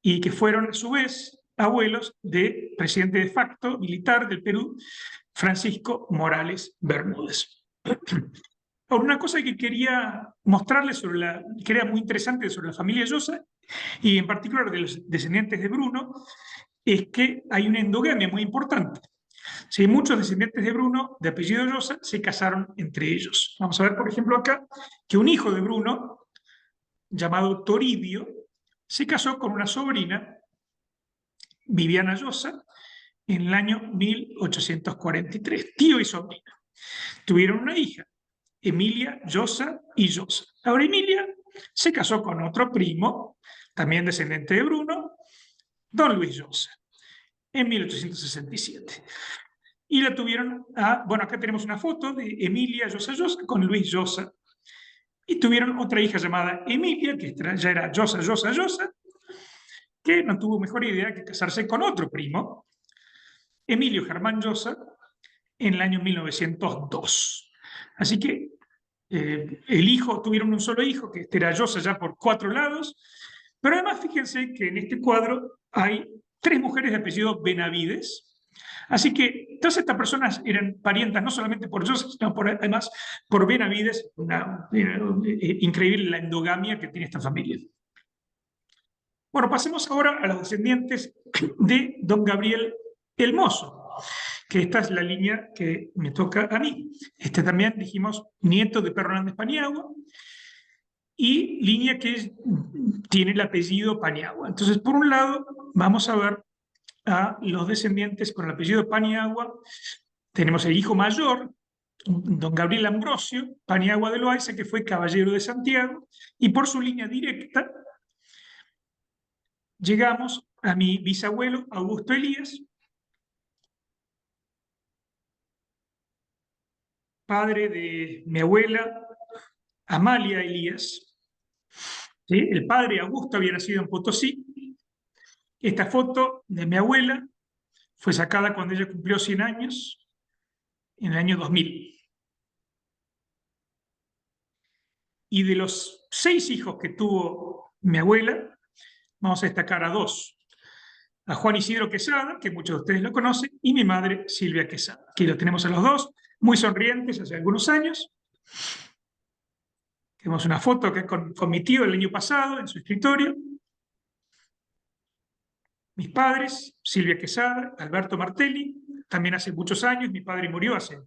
Speaker 3: y que fueron a su vez abuelos del presidente de facto militar del Perú, Francisco Morales Bermúdez. Una cosa que quería mostrarles que era muy interesante sobre la familia Llosa, y en particular de los descendientes de Bruno, es que hay una endogamia muy importante. Sí, muchos descendientes de Bruno, de apellido Llosa, se casaron entre ellos. Vamos a ver, por ejemplo, acá, que un hijo de Bruno, llamado Toribio, se casó con una sobrina, Viviana Llosa, en el año 1843, tío y sobrina. Tuvieron una hija, Emilia Llosa y Llosa. Ahora Emilia se casó con otro primo, también descendiente de Bruno, don Luis Llosa, en 1867. Y la tuvieron bueno, acá tenemos una foto de Emilia Llosa Llosa con Luis Llosa. Y tuvieron otra hija llamada Emilia, que ya era Llosa, que no tuvo mejor idea que casarse con otro primo, Emilio Germán Llosa, en el año 1902. Así que tuvieron un solo hijo, que era Llosa ya por 4 lados, pero además fíjense que en este cuadro hay 3 mujeres de apellido Benavides. Así que todas estas personas eran parientas no solamente por Llosa, sino además por Benavides. Increíble la endogamia que tiene esta familia. Bueno, pasemos ahora a los descendientes de don Gabriel el Mozo, que esta es la línea que me toca a mí. También dijimos nieto de Pedro Hernández Paniagua, y línea que tiene el apellido Paniagua. Entonces, por un lado, vamos a ver a los descendientes con el apellido Paniagua. Tenemos el hijo mayor, don Gabriel Ambrosio Paniagua de Loaiza, que fue caballero de Santiago, y por su línea directa llegamos a mi bisabuelo Augusto Elías, padre de mi abuela Amalia Elías. ¿Sí? El padre Augusto había nacido en Potosí. Esta foto de mi abuela fue sacada cuando ella cumplió 100 años, en el año 2000. Y de los 6 hijos que tuvo mi abuela, vamos a destacar a 2. A Juan Isidro Quesada, que muchos de ustedes lo conocen, y mi madre Silvia Quesada. Aquí lo tenemos a los 2, muy sonrientes hace algunos años. Tenemos una foto que con mi tío el año pasado en su escritorio. Mis padres, Silvia Quesada, Alberto Martelli, también hace muchos años. Mi padre murió hace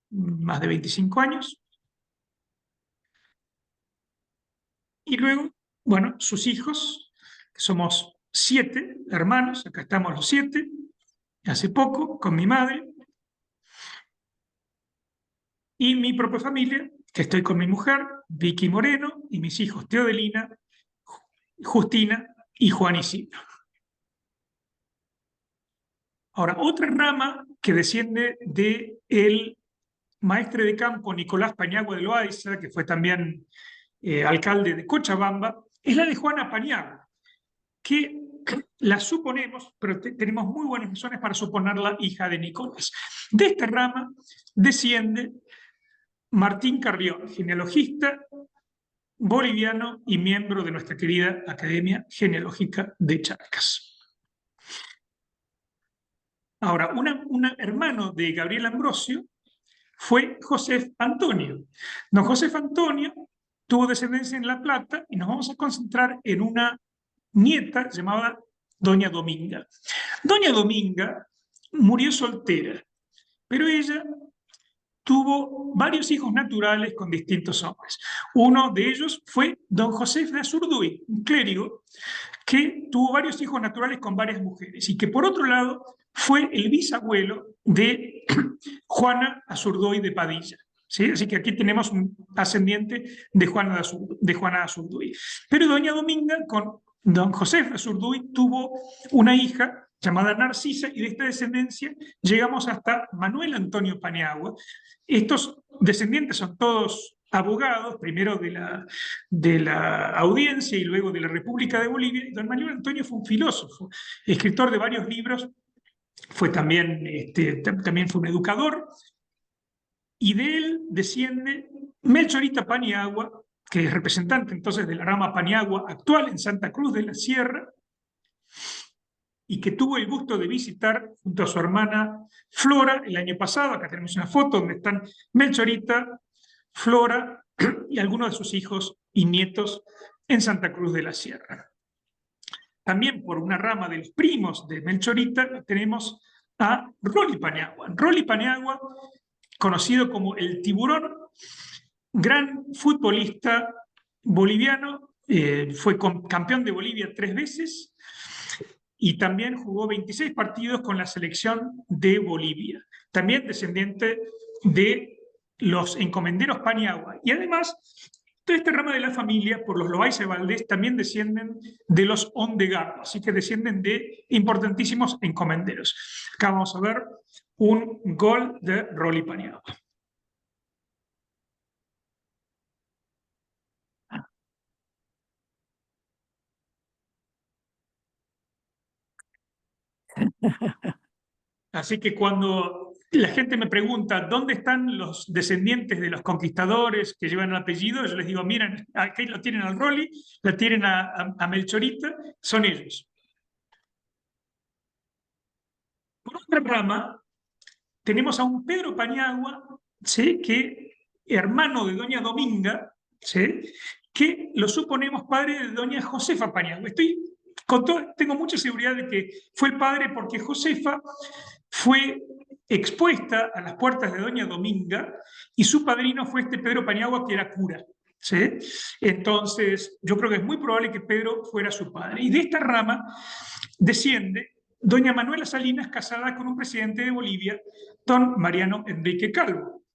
Speaker 3: más de 25 años. Y luego, bueno, sus hijos, que somos 7 hermanos, acá estamos los 7, hace poco, con mi madre. Y mi propia familia, que estoy con mi mujer, Vicky Moreno, y mis hijos Teodelina, Justina y Juan Isidro. Ahora, otra rama que desciende del maestre de campo Nicolás Paniagua de Loaiza, que fue también alcalde de Cochabamba, es la de Juana Paniagua, que la suponemos, pero tenemos muy buenas razones para suponerla hija de Nicolás. De esta rama desciende Martín Carrión, genealogista boliviano y miembro de nuestra querida Academia Genealógica de Charcas. Ahora, un hermano de Gabriel Ambrosio fue José Antonio. Don José Antonio tuvo descendencia en La Plata y nos vamos a concentrar en una nieta llamada Doña Dominga. Doña Dominga murió soltera, pero ella tuvo varios hijos naturales con distintos hombres. Uno de ellos fue don José de Azurduy, un clérigo que tuvo varios hijos naturales con varias mujeres y que por otro lado fue el bisabuelo de Juana Azurduy de Padilla. ¿Sí? Así que aquí tenemos un ascendiente de Juana de Azurduy. Pero doña Dominga con don José de Azurduy tuvo una hija llamada Narcisa, y de esta descendencia llegamos hasta Manuel Antonio Paniagua. Estos descendientes son todos abogados, primero de la Audiencia y luego de la República de Bolivia. Y don Manuel Antonio fue un filósofo, escritor de varios libros, fue también fue un educador, y de él desciende Melchorita Paniagua, que es representante entonces de la rama Paniagua actual en Santa Cruz de la Sierra, y que tuvo el gusto de visitar junto a su hermana Flora el año pasado. Acá tenemos una foto donde están Melchorita, Flora y algunos de sus hijos y nietos en Santa Cruz de la Sierra. También por una rama de los primos de Melchorita tenemos a Rolly Paniagua. Rolly Paniagua, conocido como el Tiburón, gran futbolista boliviano, fue campeón de Bolivia 3 veces, y también jugó 26 partidos con la selección de Bolivia. También descendiente de los encomenderos Paniagua. Y además, toda esta rama de la familia, por los Loaiza Valdés, también descienden de los Ondegardo, así que descienden de importantísimos encomenderos. Acá vamos a ver un gol de Rolly Paniagua. Así que cuando la gente me pregunta dónde están los descendientes de los conquistadores que llevan el apellido, yo les digo, miren, aquí lo tienen al Rolly, la tienen a Melchorita, son ellos. Por otra rama, tenemos a un Pedro Paniagua, ¿sí?, que hermano de doña Dominga, ¿sí?, que lo suponemos padre de doña Josefa Paniagua. Tengo mucha seguridad de que fue el padre, porque Josefa fue expuesta a las puertas de doña Dominga y su padrino fue este Pedro Paniagua, que era cura. ¿Sí? Entonces, yo creo que es muy probable que Pedro fuera su padre. Y de esta rama desciende doña Manuela Salinas, casada con un presidente de Bolivia, don Mariano Enrique Calvo.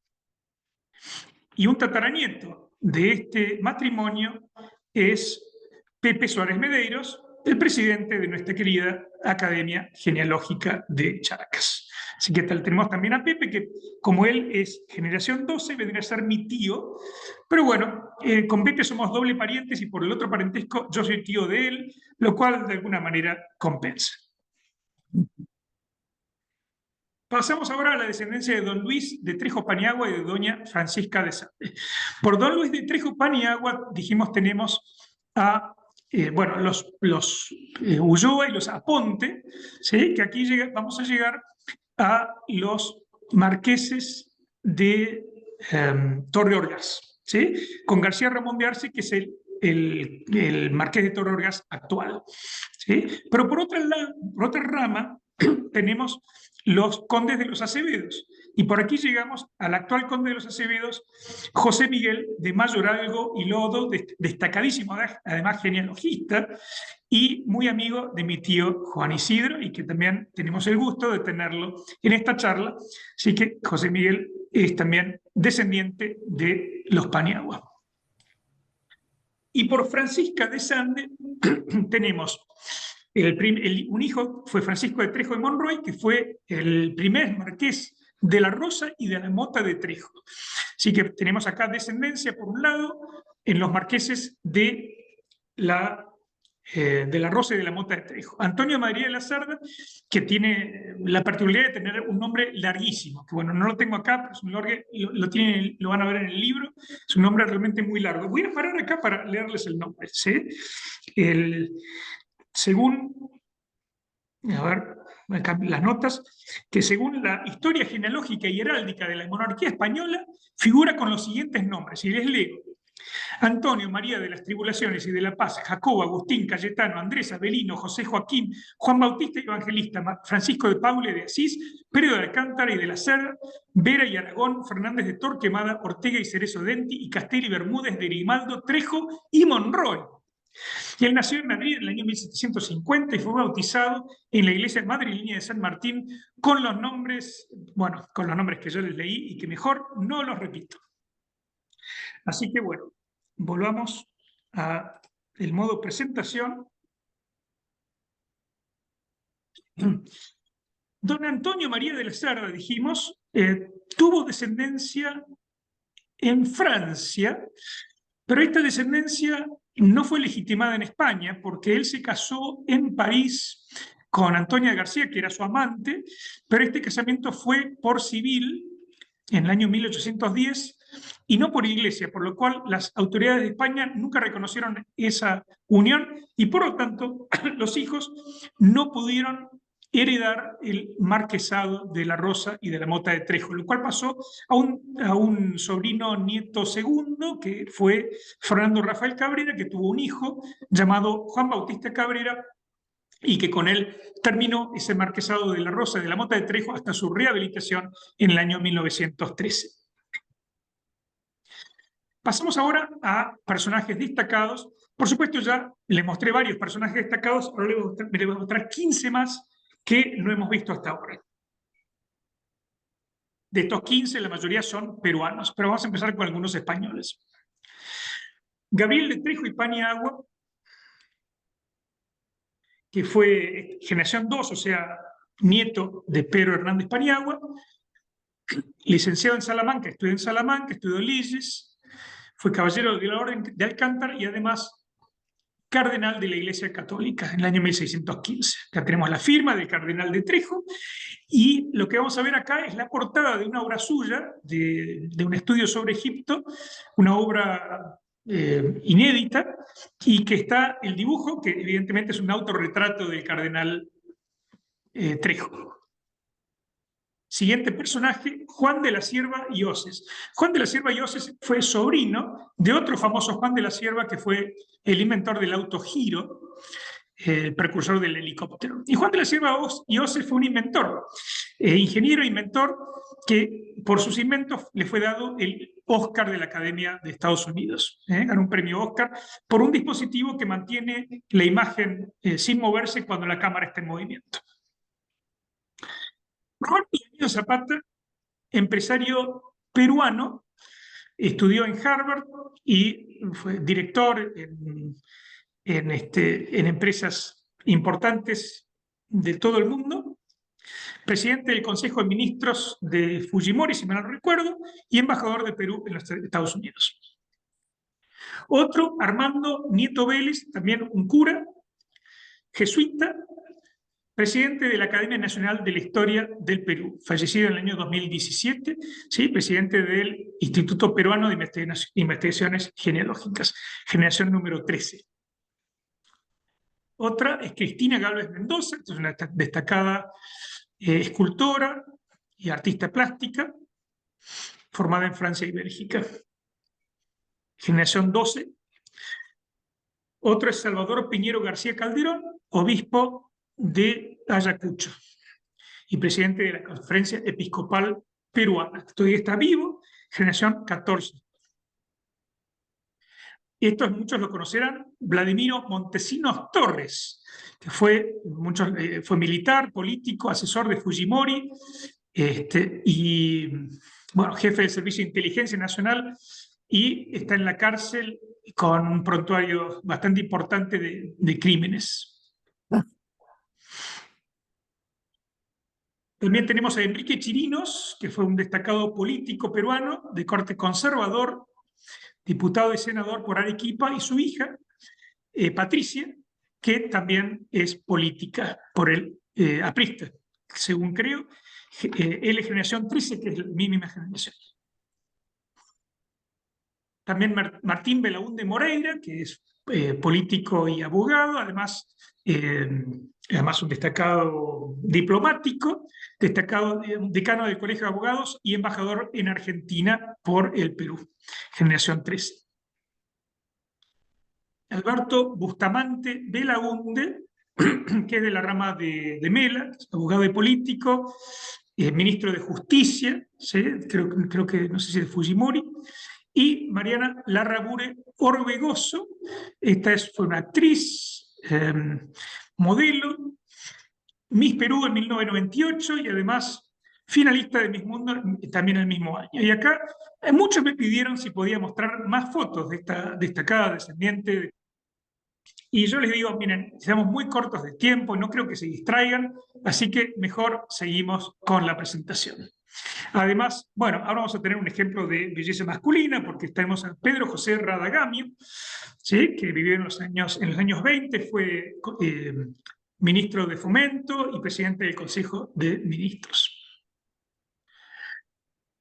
Speaker 3: Y un tataranieto de este matrimonio es Pepe Suárez Medeiros, el presidente de nuestra querida Academia Genealógica de Charcas. Así que tenemos también a Pepe, que como él es generación 12, vendría a ser mi tío. Pero bueno, con Pepe somos doble parientes y por el otro parentesco yo soy tío de él, lo cual de alguna manera compensa. Pasamos ahora a la descendencia de don Luis de Trejo Paniagua y de doña Francisca de Sade. Por don Luis de Trejo Paniagua, dijimos, tenemos a los Ulloa y los Aponte, ¿sí?, que aquí vamos a llegar a los marqueses de Torre Orgaz, ¿sí?, con García Ramón de Arce, que es el marqués de Torre Orgaz actual, ¿sí? Pero por otra rama tenemos los condes de los Acevedos. Y por aquí llegamos al actual conde de los Acevedos, José Miguel de Mayoralgo y Lodo, destacadísimo, además genealogista, y muy amigo de mi tío Juan Isidro, y que también tenemos el gusto de tenerlo en esta charla. Así que José Miguel es también descendiente de los Paniagua. Y por Francisca de Sande tenemos un hijo, fue Francisco de Trejo de Monroy, que fue el primer marqués de la Rosa y de la Mota de Trejo. Así que tenemos acá descendencia, por un lado, en los marqueses de la Rosa y de la Mota de Trejo. Antonio María de la Cerda, que tiene la particularidad de tener un nombre larguísimo, que bueno, no lo tengo acá, pero es un nombre, lo van a ver en el libro, es un nombre realmente muy largo. Voy a parar acá para leerles el nombre, ¿sí? Según, a ver, acá las notas, que según la historia genealógica y heráldica de la monarquía española, figura con los siguientes nombres, y les leo: Antonio María de las Tribulaciones y de la Paz, Jacobo, Agustín, Cayetano, Andrés, Avelino, José Joaquín, Juan Bautista y Evangelista, Francisco de Paula y de Asís, Pedro de Alcántara y de la Cerda, Vera y Aragón, Fernández de Torquemada, Ortega y Cerezo Denti, y Castel y Bermúdez de Grimaldo, Trejo y Monroy. Y él nació en Madrid en el año 1750 y fue bautizado en la iglesia madrileña de San Martín con los nombres, bueno, con los nombres que yo les leí y que mejor no los repito. Así que bueno, volvamos al modo presentación. Don Antonio María de la Cerda, dijimos, tuvo descendencia en Francia, pero esta descendencia no fue legitimada en España porque él se casó en París con Antonia García, que era su amante, pero este casamiento fue por civil en el año 1810 y no por iglesia, por lo cual las autoridades de España nunca reconocieron esa unión y por lo tanto los hijos no pudieron heredar el marquesado de la Rosa y de la Mota de Trejo, lo cual pasó a un sobrino nieto segundo, que fue Fernando Rafael Cabrera, que tuvo un hijo llamado Juan Bautista Cabrera, y que con él terminó ese marquesado de la Rosa y de la Mota de Trejo hasta su rehabilitación en el año 1913. Pasamos ahora a personajes destacados. Por supuesto, ya les mostré varios personajes destacados, ahora les voy a mostrar 15 más que no hemos visto hasta ahora. De estos 15, la mayoría son peruanos, pero vamos a empezar con algunos españoles. Gabriel de Trejo y Paniagua, que fue generación 2, o sea, nieto de Pedro Hernández Paniagua, licenciado en Salamanca, estudió leyes, fue caballero de la Orden de Alcántara y además cardenal de la Iglesia Católica en el año 1615. Acá tenemos la firma del cardenal de Trejo y lo que vamos a ver acá es la portada de una obra suya, de un estudio sobre Egipto, una obra inédita, y que está el dibujo, que evidentemente es un autorretrato del cardenal Trejo. Siguiente personaje, Juan de la Cierva y Oces. Juan de la Cierva y Oces fue sobrino de otro famoso Juan de la Cierva, que fue el inventor del autogiro, el precursor del helicóptero. Y Juan de la Cierva y Oces fue un inventor, ingeniero e inventor, que por sus inventos le fue dado el Oscar de la Academia de Estados Unidos. Ganó un premio Oscar por un dispositivo que mantiene la imagen sin moverse cuando la cámara está en movimiento. Roberto Emilio Zapata, empresario peruano, estudió en Harvard y fue director en empresas importantes de todo el mundo, presidente del Consejo de Ministros de Fujimori, si mal no recuerdo, y embajador de Perú en los Estados Unidos. Otro, Armando Nieto Vélez, también un cura, jesuita, presidente de la Academia Nacional de la Historia del Perú, fallecido en el año 2017, ¿sí? Presidente del Instituto Peruano de Investigaciones Genealógicas, generación número 13. Otra es Cristina Gálvez Mendoza, que es una destacada escultora y artista plástica, formada en Francia y Bélgica, generación 12. Otro es Salvador Piñero García Calderón, obispo de Ayacucho, y presidente de la Conferencia Episcopal Peruana. Todavía está vivo, generación 14. Estos muchos lo conocerán, Vladimiro Montesinos Torres, que fue militar, político, asesor de Fujimori, y bueno, jefe del Servicio de Inteligencia Nacional, y está en la cárcel con un prontuario bastante importante de crímenes. También tenemos a Enrique Chirinos, que fue un destacado político peruano de corte conservador, diputado y senador por Arequipa, y su hija, Patricia, que también es política por el aprista, según creo. Él es generación 13, que es mi misma generación. También Martín Belaúnde Moreira, que es político y abogado, además un destacado diplomático, destacado decano del Colegio de Abogados y embajador en Argentina por el Perú, generación 13. Alberto Bustamante Belaúnde, que es de la rama de Mela, abogado y político, ministro de Justicia, ¿sí? creo que no sé si de Fujimori, y Mariana Larrabure Orbegoso. Esta fue una actriz, modelo, Miss Perú en 1998 y además finalista de Miss Mundo también el mismo año. Y acá muchos me pidieron si podía mostrar más fotos de esta destacada descendiente. Y yo les digo, miren, estamos muy cortos de tiempo y no creo que se distraigan, así que mejor seguimos con la presentación. Además, bueno, ahora vamos a tener un ejemplo de belleza masculina, porque tenemos a Pedro José Radagamio, ¿sí? Que vivió en los años 20, fue ministro de Fomento y presidente del Consejo de Ministros.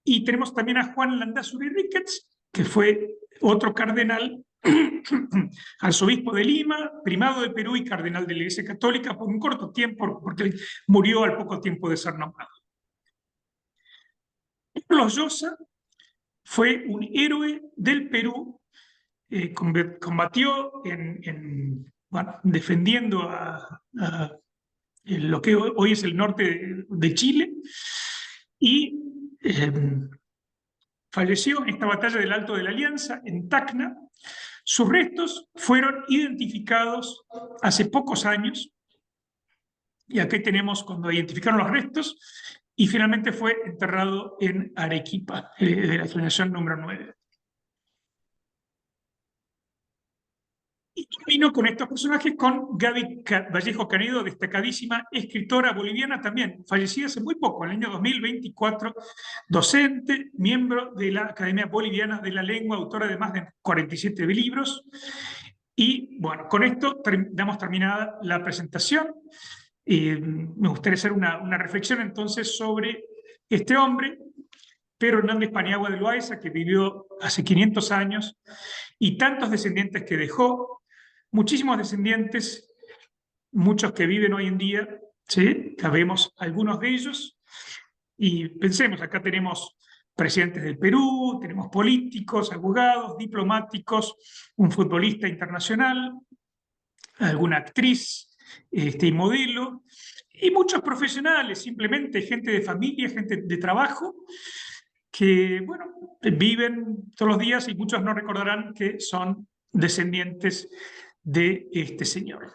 Speaker 3: Y tenemos también a Juan Landázuri Ricketts, que fue otro cardenal, arzobispo de Lima, primado de Perú y cardenal de la Iglesia Católica por un corto tiempo, porque murió al poco tiempo de ser nombrado. Carlos Llosa fue un héroe del Perú, combatió defendiendo a lo que hoy es el norte de Chile, y falleció en esta batalla del Alto de la Alianza, en Tacna. Sus restos fueron identificados hace pocos años, y aquí tenemos cuando identificaron los restos, y finalmente fue enterrado en Arequipa, de la generación número 9. Y termino con estos personajes con Gaby Vallejo Canedo, destacadísima escritora boliviana también, fallecida hace muy poco, en el año 2024, docente, miembro de la Academia Boliviana de la Lengua, autora de más de 47 libros. Y bueno, con esto damos terminada la presentación. Me gustaría hacer una reflexión entonces sobre este hombre, Pedro Hernández Paniagua de Loayza, que vivió hace 500 años, y tantos descendientes que dejó, muchísimos descendientes, muchos que viven hoy en día, ¿sí? Sabemos algunos de ellos, y pensemos, acá tenemos presidentes del Perú, tenemos políticos, abogados, diplomáticos, un futbolista internacional, alguna actriz, y modelo, y muchos profesionales, simplemente gente de familia, gente de trabajo, que, bueno, viven todos los días y muchos no recordarán que son descendientes de este señor.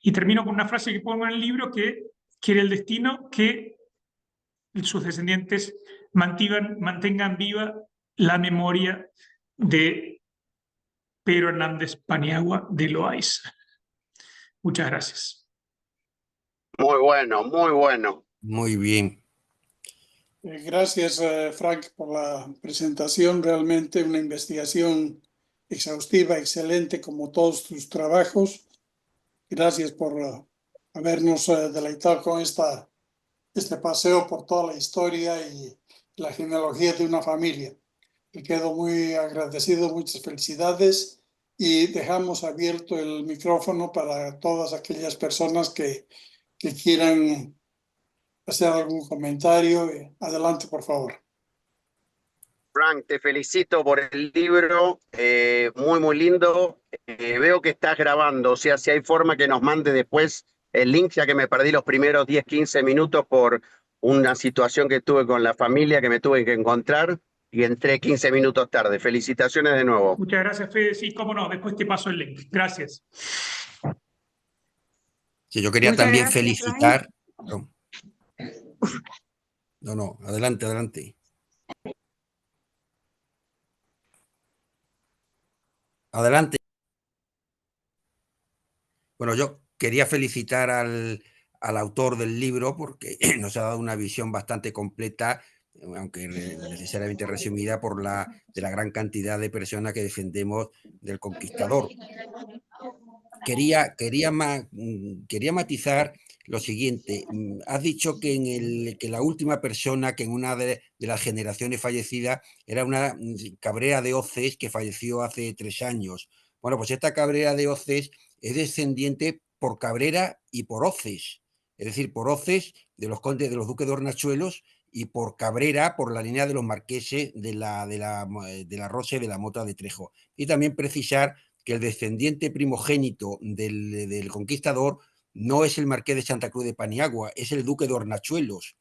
Speaker 3: Y termino con una frase que pongo en el libro, que quiere el destino que sus descendientes mantengan viva la memoria de Pedro Hernández Paniagua de Loayza. Muchas gracias.
Speaker 4: Muy bueno, muy bueno.
Speaker 5: Muy bien.
Speaker 1: Gracias, Frank, por la presentación. Realmente una investigación exhaustiva, excelente, como todos tus trabajos. Gracias por habernos deleitado con este paseo por toda la historia y la genealogía de una familia. Me quedo muy agradecido, muchas felicidades, y dejamos abierto el micrófono para todas aquellas personas que quieran hacer algún comentario. Adelante, por favor.
Speaker 4: Frank, te felicito por el libro, muy, muy lindo. Veo que estás grabando, o sea, si hay forma que nos mande después el link, ya que me perdí los primeros 10, 15 minutos por una situación que tuve con la familia que me tuve que encontrar y entré 15 minutos tarde. Felicitaciones de nuevo.
Speaker 3: Muchas gracias, Fede. Sí, cómo no, después te paso el link. Gracias.
Speaker 5: Sí, yo quería
Speaker 6: Muchas
Speaker 5: también
Speaker 6: gracias,
Speaker 5: felicitar. Perdón. No, adelante, adelante. Adelante. Bueno, yo quería felicitar al autor del libro porque nos ha dado una visión bastante completa, aunque necesariamente resumida, de la gran cantidad de personas que defendemos del conquistador. Quería matizar lo siguiente. Has dicho que la última persona que en una de las generaciones fallecidas era una Cabrera de Oces que falleció hace 3 años. Bueno, pues esta Cabrera de Oces es descendiente por Cabrera y por Oces, es decir, por Oces de los condes de los duques de Hornachuelos y por Cabrera por la línea de los marqueses de la Rosa y de la Mota de Trejo. Y también precisar que el descendiente primogénito del conquistador no es el marqués de Santa Cruz de Paniagua, es el duque de Hornachuelos,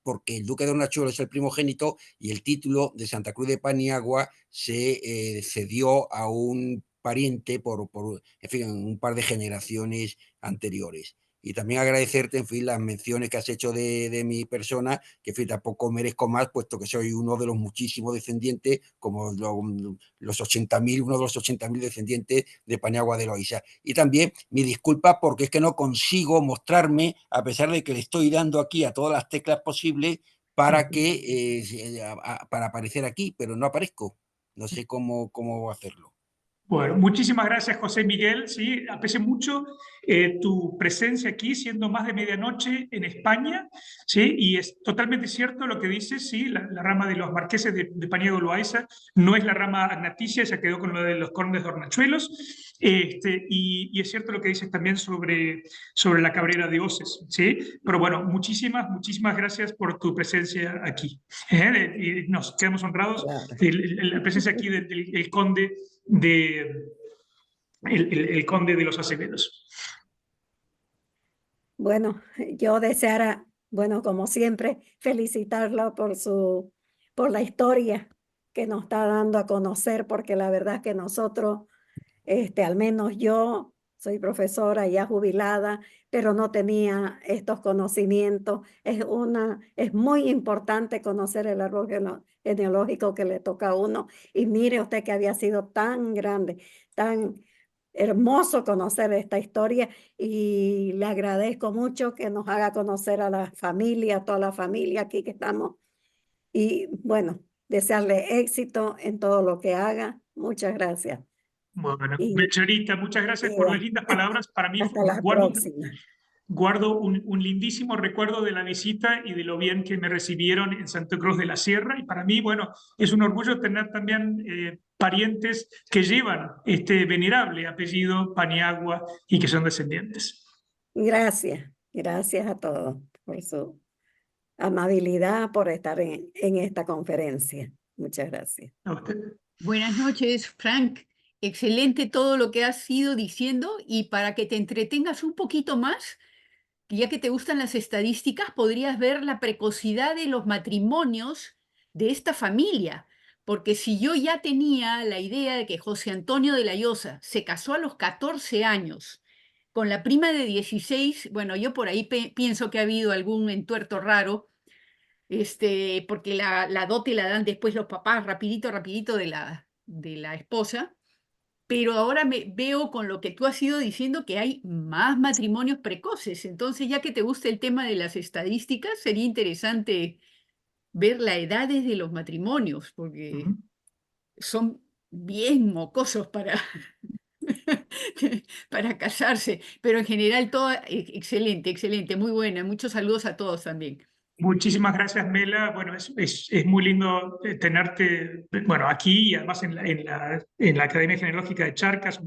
Speaker 5: porque el duque de Hornachuelos es el primogénito y el título de Santa Cruz de Paniagua se cedió a un pariente en fin, un par de generaciones anteriores. Y también agradecerte, en fin, las menciones que has hecho de mi persona, que en fin, tampoco merezco más, puesto que soy uno de los muchísimos descendientes, como los 80.000, uno de los 80.000 descendientes de Paniagua de Loíza. Y también mi disculpa porque es que no consigo mostrarme, a pesar de que le estoy dando aquí a todas las teclas posibles para aparecer aquí, pero no aparezco. No sé cómo hacerlo.
Speaker 3: Bueno, muchísimas gracias, José Miguel. Sí, aprecio mucho tu presencia aquí, siendo más de medianoche en España. Sí, y es totalmente cierto lo que dices. Sí, la rama de los marqueses de Paniagua de Loayza no es la rama agnaticia, se quedó con lo de los condes de Hornachuelos. Y es cierto lo que dices también sobre la Cabrera de Oces. Sí, pero bueno, muchísimas gracias por tu presencia aquí. Y nos quedamos honrados de la presencia aquí del conde el conde de los Acevedos.
Speaker 6: Bueno, yo deseara, bueno, como siempre, felicitarlo por la historia que nos está dando a conocer, porque la verdad que nosotros, al menos yo soy profesora ya jubilada, pero no tenía estos conocimientos. Es muy importante conocer el árbol genealógico que le toca a uno. Y mire usted que había sido tan grande, tan hermoso conocer esta historia, y le agradezco mucho que nos haga conocer a la familia, a toda la familia aquí que estamos. Y bueno, desearle éxito en todo lo que haga. Muchas gracias.
Speaker 3: Bueno,
Speaker 6: Y
Speaker 3: Melchorita, muchas gracias por las lindas palabras. Para mí,
Speaker 6: hasta la próxima.
Speaker 3: Guardo un lindísimo recuerdo de la visita y de lo bien que me recibieron en Santa Cruz de la Sierra. Y para mí, bueno, es un orgullo tener también parientes que llevan este venerable apellido Paniagua y que son descendientes.
Speaker 6: Gracias a todos por su amabilidad, por estar en esta conferencia. Muchas gracias.
Speaker 3: A usted.
Speaker 7: Buenas noches, Frank. Excelente todo lo que has ido diciendo, y para que te entretengas un poquito más, ya que te gustan las estadísticas, podrías ver la precocidad de los matrimonios de esta familia. Porque si yo ya tenía la idea de que José Antonio de la Llosa se casó a los 14 años con la prima de 16, bueno, yo por ahí pienso que ha habido algún entuerto raro, porque la dote la dan después los papás rapidito de la esposa. Pero ahora veo con lo que tú has ido diciendo que hay más matrimonios precoces. Entonces, ya que te gusta el tema de las estadísticas, sería interesante ver la edad de los matrimonios, porque son bien mocosos para, para casarse. Pero en general, todo excelente, muy buena. Muchos saludos a todos también.
Speaker 3: Muchísimas gracias, Mela. Bueno, es muy lindo tenerte, bueno, aquí y además en la Academia Genealógica de Charcas,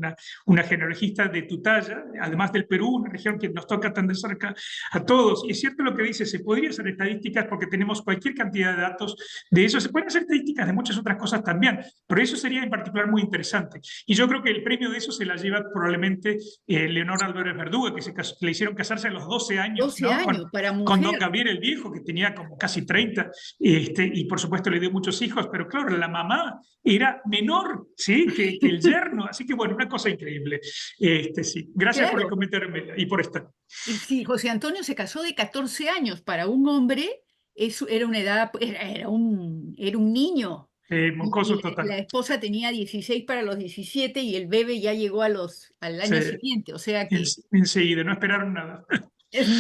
Speaker 3: una genealogista de tu talla, además del Perú, una región que nos toca tan de cerca a todos. Y es cierto lo que dice, se podría hacer estadísticas porque tenemos cualquier cantidad de datos de eso. Se pueden hacer estadísticas de muchas otras cosas también, pero eso sería en particular muy interesante. Y yo creo que el premio de eso se la lleva probablemente Leonor Álvarez Verdugo, que le hicieron casarse a los 12 años,
Speaker 7: 12
Speaker 3: ¿no?
Speaker 7: años para mujer.
Speaker 3: Con don Gabriel el Viejo, que tenía como casi 30, y por supuesto le dio muchos hijos, pero claro, la mamá era menor, ¿sí? que el yerno, así que bueno, una cosa increíble. Sí. Gracias por el
Speaker 7: Claro.
Speaker 3: comentario y por estar.
Speaker 7: Y sí, José Antonio se casó de 14 años. Para un hombre, eso era una edad, era un niño.
Speaker 3: Mocoso
Speaker 7: La
Speaker 3: total.
Speaker 7: esposa tenía 16 para los 17 y el bebé ya llegó al año
Speaker 3: Sí.
Speaker 7: siguiente. O sea que,
Speaker 3: Enseguida, no esperaron nada.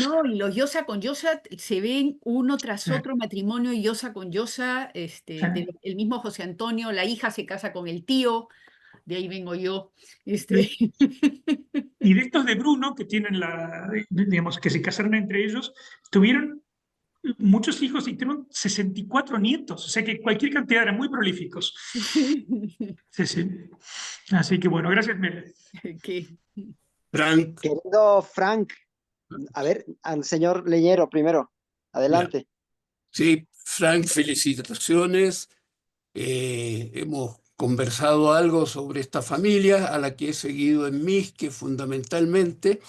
Speaker 7: no, y los Llosa con Llosa se ven uno tras
Speaker 3: Sí.
Speaker 7: otro, matrimonio Llosa con Llosa, el mismo José Antonio, la hija se casa con el tío, de ahí vengo yo.
Speaker 3: Y de estos de Bruno, que tienen digamos, que se casaron entre ellos, tuvieron muchos hijos y tuvieron 64 nietos, o sea que cualquier cantidad eran muy prolíficos. Sí, sí. Así que bueno, gracias, Mele.
Speaker 7: que
Speaker 8: Frank,
Speaker 9: Querido Frank, a ver, al señor Leñero primero. Adelante.
Speaker 8: sí, Frank, felicitaciones. Hemos conversado algo sobre esta familia a la que he seguido en Misque fundamentalmente,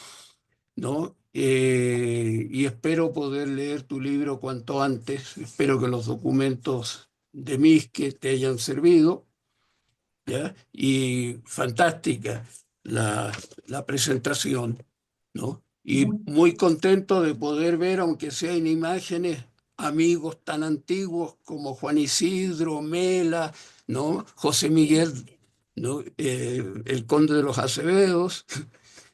Speaker 8: ¿no? Y espero poder leer tu libro cuanto antes. Espero que los documentos de Misque te hayan servido, ¿ya? Y fantástica la presentación, ¿no? Y muy contento de poder ver, aunque sea en imágenes, amigos tan antiguos como Juan Isidro, Mela, ¿no? José Miguel, ¿no? El conde de los Acevedos.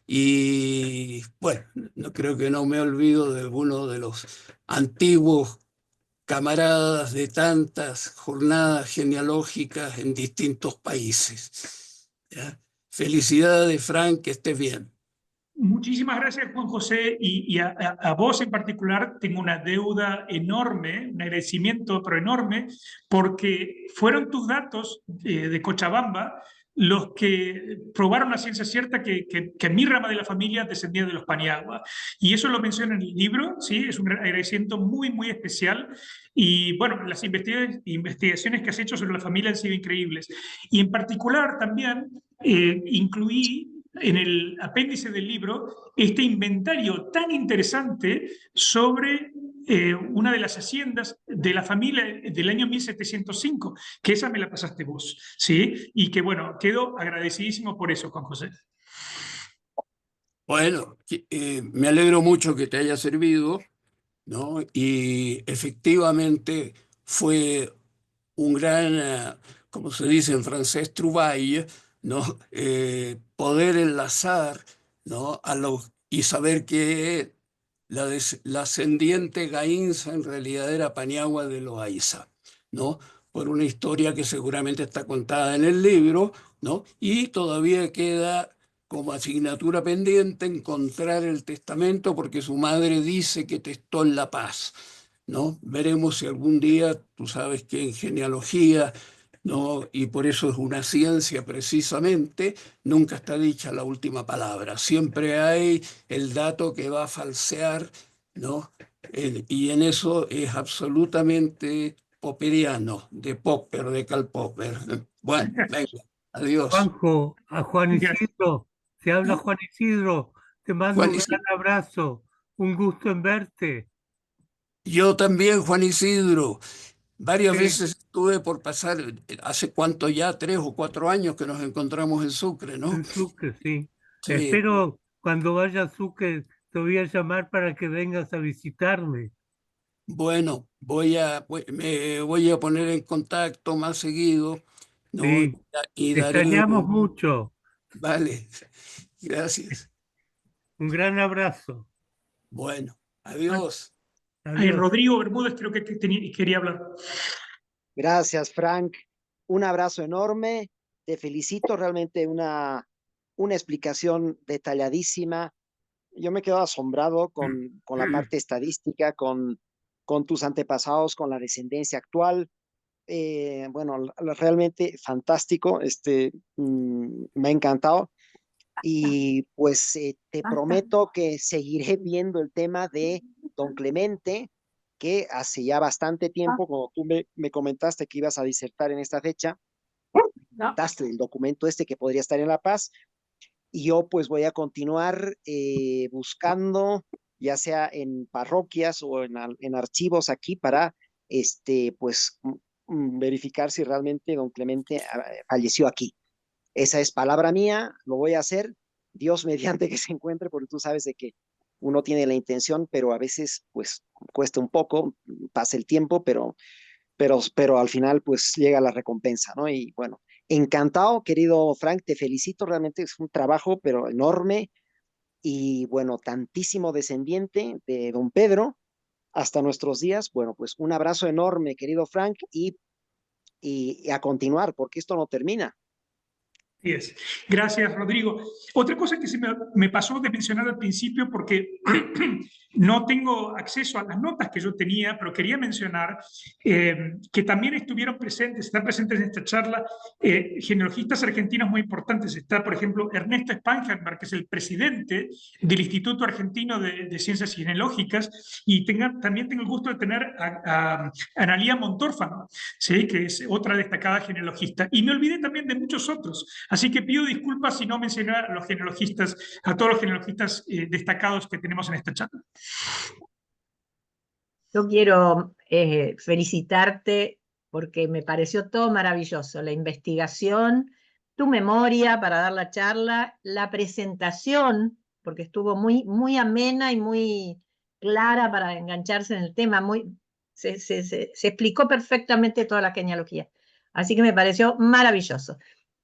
Speaker 8: Y bueno, no creo que no me olvido de alguno de los antiguos camaradas de tantas jornadas genealógicas en distintos países, ¿ya? Felicidades, Frank, que estés bien.
Speaker 3: Muchísimas gracias, Juan José, y a vos en particular tengo una deuda enorme, un agradecimiento pero enorme, porque fueron tus datos de Cochabamba los que probaron la ciencia cierta que mi rama de la familia descendía de los Paniagua. Y eso lo menciono en el libro, ¿sí? Es un agradecimiento muy, muy especial. Y bueno, las investigaciones que has hecho sobre la familia han sido increíbles. Y en particular también incluí en el apéndice del libro este inventario tan interesante sobre una de las haciendas de la familia del año 1705, que esa me la pasaste vos, ¿sí? Y que bueno, quedo agradecidísimo por eso, Juan José.
Speaker 8: Bueno, me alegro mucho que te haya servido, ¿no? Y efectivamente fue un gran, como se dice en francés, trouvaille, ¿no? Poder enlazar, ¿no? Y saber que la ascendiente Gainza en realidad era Paniagua de Loaiza, ¿no? Por una historia que seguramente está contada en el libro, ¿no? Y todavía queda como asignatura pendiente encontrar el testamento porque su madre dice que testó en La Paz, ¿no? Veremos si algún día, tú sabes que en genealogía, ¿no? Y por eso es una ciencia precisamente, nunca está dicha la última palabra. Siempre hay el dato que va a falsear, ¿no? Y en eso es absolutamente popperiano, de Popper, de Karl Popper. Bueno, venga, adiós.
Speaker 2: Juanjo, a Juan
Speaker 3: Gracias.
Speaker 2: Isidro, te habla Juan Isidro, te mando
Speaker 8: Juan
Speaker 2: un gran
Speaker 8: Isidro.
Speaker 2: abrazo, un gusto en verte.
Speaker 8: Yo también, Juan Isidro. Varias
Speaker 2: Sí,
Speaker 8: veces estuve por pasar, hace cuánto ya, 3 o 4 años que nos encontramos en Sucre, ¿no?
Speaker 2: en Sucre, sí.
Speaker 8: Sí,
Speaker 2: Espero cuando vaya a Sucre te voy a llamar para que vengas a visitarme.
Speaker 8: bueno, me voy a poner en contacto más seguido, ¿no?
Speaker 2: Sí,
Speaker 8: Y
Speaker 2: te
Speaker 8: daré
Speaker 2: extrañamos mucho.
Speaker 8: vale, gracias.
Speaker 2: Un gran abrazo.
Speaker 8: Bueno, adiós.
Speaker 3: Ay,
Speaker 2: Adiós.
Speaker 3: Rodrigo Bermúdez creo que quería hablar.
Speaker 9: Gracias, Frank. Un abrazo enorme. Te felicito, realmente una explicación detalladísima. Yo me quedo asombrado con la parte estadística, con tus antepasados, con la descendencia actual. Bueno, realmente fantástico. Me ha encantado. Y pues te prometo que seguiré viendo el tema de Don Clemente, que hace ya bastante tiempo, como tú me comentaste que ibas a disertar en esta fecha, daste el documento este que podría estar en La Paz, y yo pues voy a continuar buscando ya sea en parroquias o en archivos aquí para pues verificar si realmente don Clemente falleció aquí. Esa es palabra mía, lo voy a hacer, Dios mediante que se encuentre, porque tú sabes de que uno tiene la intención, pero a veces pues cuesta un poco, pasa el tiempo, pero al final pues llega la recompensa, ¿no? Y bueno, encantado, querido Frank, te felicito, realmente es un trabajo, pero enorme, y bueno, tantísimo descendiente de don Pedro hasta nuestros días. Bueno, pues un abrazo enorme, querido Frank, y a continuar, porque esto no termina.
Speaker 3: Así es. Gracias, Rodrigo. Otra cosa que se me pasó de mencionar al principio, porque no tengo acceso a las notas que yo tenía, pero quería mencionar que también estuvieron presentes, están presentes en esta charla, genealogistas argentinos muy importantes. Está, por ejemplo, Ernesto Spangenberg, que es el presidente del Instituto Argentino de Ciencias Genealógicas, y también tengo el gusto de tener a Analía Montórfano, ¿sí? Que es otra destacada genealogista. Y me olvidé también de muchos otros. Así que pido disculpas si no mencioné a los genealogistas, a todos los genealogistas destacados que tenemos en esta charla.
Speaker 10: Yo quiero felicitarte porque me pareció todo maravilloso, la investigación, tu memoria para dar la charla, la presentación, porque estuvo muy amena y muy clara para engancharse en el tema, se explicó perfectamente toda la genealogía. Así que me pareció maravilloso.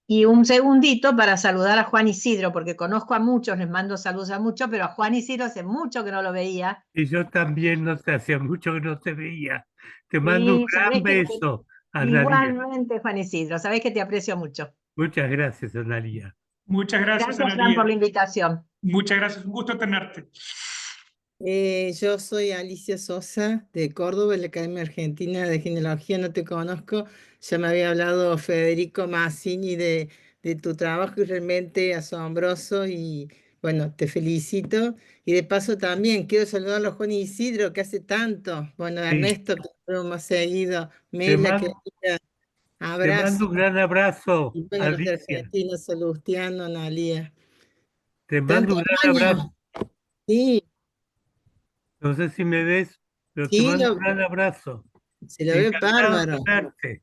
Speaker 10: Y un segundito para saludar a Juan Isidro, porque conozco a muchos, les mando saludos a muchos, pero a Juan Isidro hace mucho que no lo veía.
Speaker 2: Y yo también, no te hacía mucho que no te veía. Te mando un gran beso, Analía.
Speaker 10: Igualmente, Juan Isidro, sabés que te aprecio mucho.
Speaker 2: Muchas gracias, Analía.
Speaker 3: Muchas gracias,
Speaker 10: Gracias,
Speaker 3: Analía.
Speaker 10: Fran, por la invitación.
Speaker 3: Muchas gracias, un gusto tenerte.
Speaker 11: Yo soy Alicia Sosa de Córdoba, de la Academia Argentina de Genealogía. No te conozco, ya me había hablado Federico Massini de tu trabajo, y realmente asombroso, y bueno, te felicito. Y de paso también quiero saludar a Juan Isidro, que hace tanto, bueno, Ernesto, que lo hemos seguido, Mela, que
Speaker 2: te
Speaker 11: abrazo.
Speaker 2: mando un gran abrazo,
Speaker 11: Y bueno, los de
Speaker 2: Alicia.
Speaker 11: Argentina, Salustiano, Analía.
Speaker 2: Te mando un gran abrazo.
Speaker 11: Sí.
Speaker 2: No sé si me ves, pero te
Speaker 11: Sí,
Speaker 2: mando un gran abrazo.
Speaker 11: Se lo ve
Speaker 2: Encantado
Speaker 11: bárbaro.
Speaker 2: de verte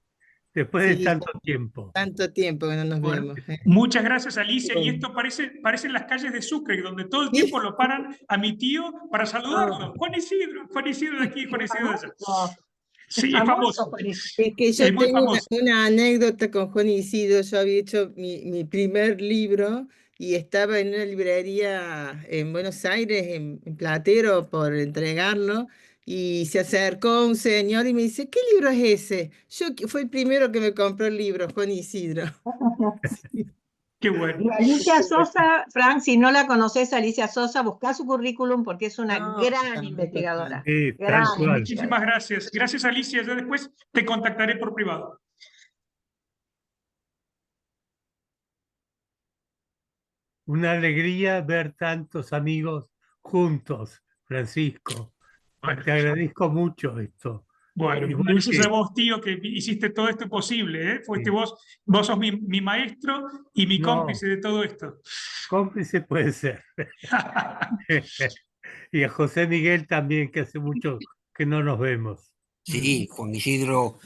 Speaker 2: después de tanto tiempo.
Speaker 11: Tanto tiempo que no nos
Speaker 3: Bueno,
Speaker 11: vemos.
Speaker 3: muchas gracias, Alicia. Y esto parecen las calles de Sucre, donde todo el tiempo lo paran a mi tío para saludarlo. Juan Isidro de aquí, Juan Isidro de allá. Sí, es famoso.
Speaker 11: Es que yo
Speaker 3: muy
Speaker 11: tengo
Speaker 3: famoso.
Speaker 11: una anécdota con Juan Isidro. Yo había hecho mi primer libro y estaba en una librería en Buenos Aires, en Platero, por entregarlo. Y se acercó un señor y me dice, ¿qué libro es ese? Fue el primero que me compró el libro, Juan Isidro.
Speaker 3: Qué bueno.
Speaker 10: Y Alicia Sosa, Fran, si no la conoces, Alicia Sosa, busca su currículum porque es una gran investigadora.
Speaker 2: Sí,
Speaker 10: Gran
Speaker 2: tal cual.
Speaker 3: Muchísimas gracias. Gracias, Alicia. Yo después te contactaré por privado.
Speaker 2: Una alegría ver tantos amigos juntos, Francisco. Te agradezco mucho esto.
Speaker 3: Bueno,
Speaker 2: Igual
Speaker 3: gracias
Speaker 2: que-
Speaker 3: a vos, tío, que hiciste todo esto posible, ¿eh? Fuiste
Speaker 2: Sí.
Speaker 3: vos sos mi maestro y mi
Speaker 2: No.
Speaker 3: cómplice de todo esto.
Speaker 2: Cómplice puede ser. Y a José Miguel también, que hace mucho que no nos vemos.
Speaker 5: Sí, Juan Isidro,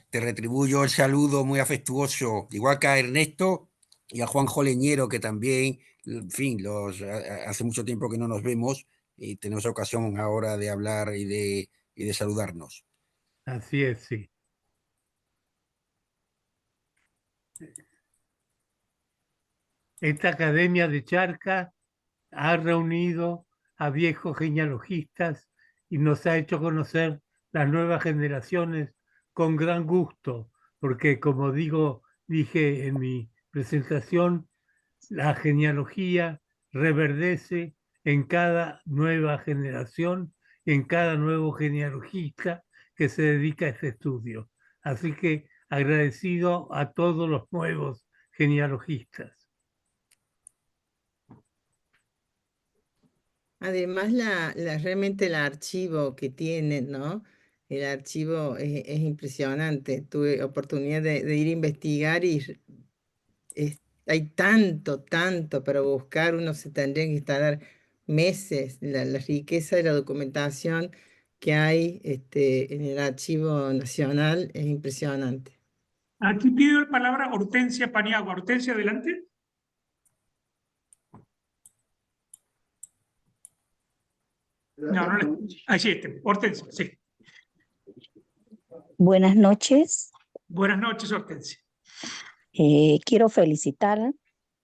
Speaker 5: te retribuyo el saludo muy afectuoso, igual que a Ernesto y a Juanjo Leñero, que también, en fin, hace mucho tiempo que no nos vemos y tenemos ocasión ahora de hablar y de saludarnos.
Speaker 2: Así es, sí. Esta Academia de Charca ha reunido a viejos genealogistas y nos ha hecho conocer las nuevas generaciones con gran gusto, porque como dije en mi presentación, la genealogía reverdece en cada nueva generación, en cada nuevo genealogista que se dedica a este estudio. Así que agradecido a todos los nuevos genealogistas.
Speaker 11: Además, realmente el archivo que tienen, ¿no? El archivo es impresionante. Tuve oportunidad de ir a investigar y hay tanto para buscar. Uno se tendría que instalar meses. La riqueza de la documentación que hay en el Archivo Nacional es impresionante.
Speaker 3: Aquí pido la palabra Hortensia Paniagua. Hortensia, adelante. No, no le... Ahí sí, Hortensia, sí.
Speaker 12: Buenas noches.
Speaker 3: Buenas noches, Hortensia.
Speaker 12: Quiero felicitar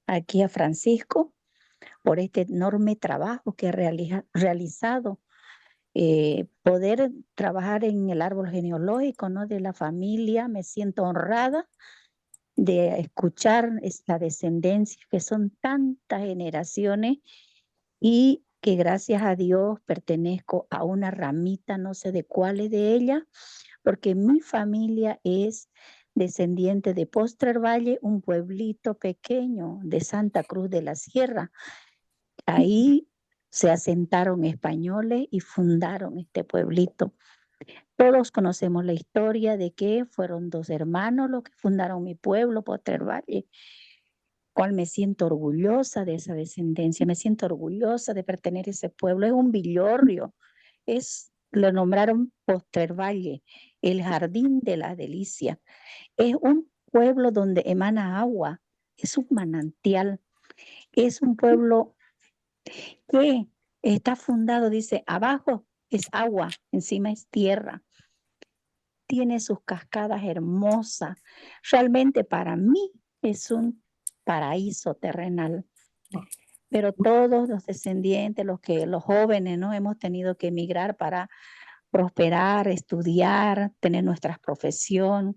Speaker 12: aquí a Francisco por este enorme trabajo que ha realizado. Poder trabajar en el árbol genealógico, ¿no?, de la familia, me siento honrada de escuchar esta descendencia, que son tantas generaciones y que gracias a Dios pertenezco a una ramita, no sé de cuál es de ella, porque mi familia es descendiente de Postrer Valle, un pueblito pequeño de Santa Cruz de la Sierra. Ahí se asentaron españoles y fundaron este pueblito. Todos conocemos la historia de que fueron dos hermanos los que fundaron mi pueblo, Postrer Valle, cual me siento orgullosa de esa descendencia, me siento orgullosa de pertenecer a ese pueblo. Es un villorrio, lo nombraron Postrer Valle, el jardín de la delicia. Es un pueblo donde emana agua, es un manantial, es un pueblo que está fundado, dice, abajo es agua, encima es tierra. Tiene sus cascadas hermosas. Realmente para mí es un paraíso terrenal. Pero todos los descendientes, los jóvenes, ¿no?, hemos tenido que emigrar para prosperar, estudiar, tener nuestra profesión.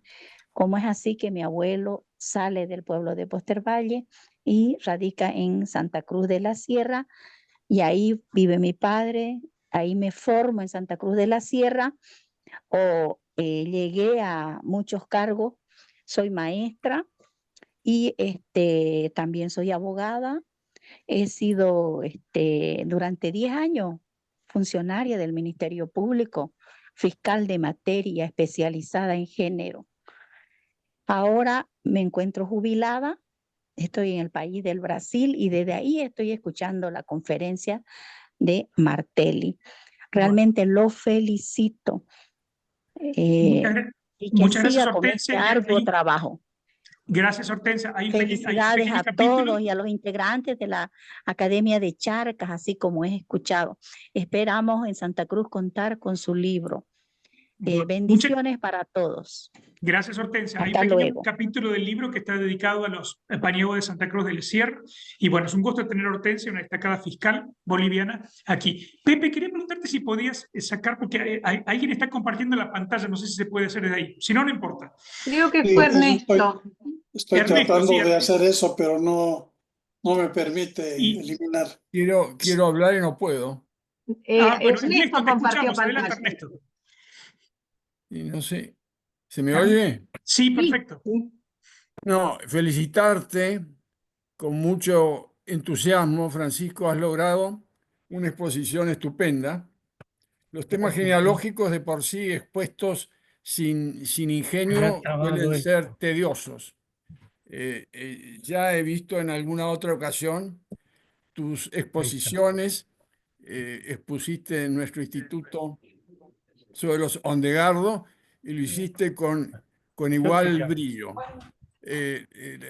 Speaker 12: Como es así que mi abuelo sale del pueblo de Postrer Valle y radica en Santa Cruz de la Sierra, y ahí vive mi padre, ahí me formo en Santa Cruz de la Sierra, llegué a muchos cargos, soy maestra y también soy abogada. He sido durante 10 años funcionaria del Ministerio Público, fiscal de materia especializada en género. Ahora me encuentro jubilada, estoy en el país del Brasil y desde ahí estoy escuchando la conferencia de Martelli. Realmente lo felicito y que
Speaker 3: Muchas gracias,
Speaker 12: siga con este
Speaker 3: Hortensia.
Speaker 12: arduo trabajo.
Speaker 3: Gracias, Hortensia.
Speaker 12: Felicidades a todos y a los integrantes de la Academia de Charcas, así como he escuchado. Esperamos en Santa Cruz contar con su libro. Bendiciones para todos.
Speaker 3: Gracias, Hortensia. Hay
Speaker 12: Hasta
Speaker 3: un pequeño
Speaker 12: luego.
Speaker 3: capítulo del libro que está dedicado a los paniagua de Santa Cruz del Sierra. Y bueno, es un gusto tener a Hortensia, una destacada fiscal boliviana, aquí. Pepe, quería preguntarte si podías sacar, porque alguien está compartiendo la pantalla, no sé si se puede hacer desde ahí. Si no, no importa.
Speaker 10: Creo que
Speaker 1: Sí,
Speaker 10: fue
Speaker 1: eso
Speaker 10: Ernesto.
Speaker 1: Estoy
Speaker 3: Ernesto,
Speaker 1: tratando
Speaker 3: sí,
Speaker 1: de hacer eso, pero no me permite
Speaker 3: Y-
Speaker 1: eliminar.
Speaker 8: Quiero hablar y no puedo.
Speaker 3: bueno, Ernesto,
Speaker 10: Ernesto
Speaker 3: te
Speaker 10: compartió
Speaker 3: escuchamos. Adelante,
Speaker 10: pantalla.
Speaker 3: Ernesto.
Speaker 8: Y no sé. ¿Se me oye?
Speaker 3: Sí, perfecto.
Speaker 8: No, felicitarte con mucho entusiasmo, Francisco. Has logrado una exposición estupenda. Los temas genealógicos de por sí expuestos sin ingenio suelen ser tediosos. Ya he visto en alguna otra ocasión tus exposiciones, expusiste en nuestro instituto sobre los Ondegardo y lo hiciste con igual brillo.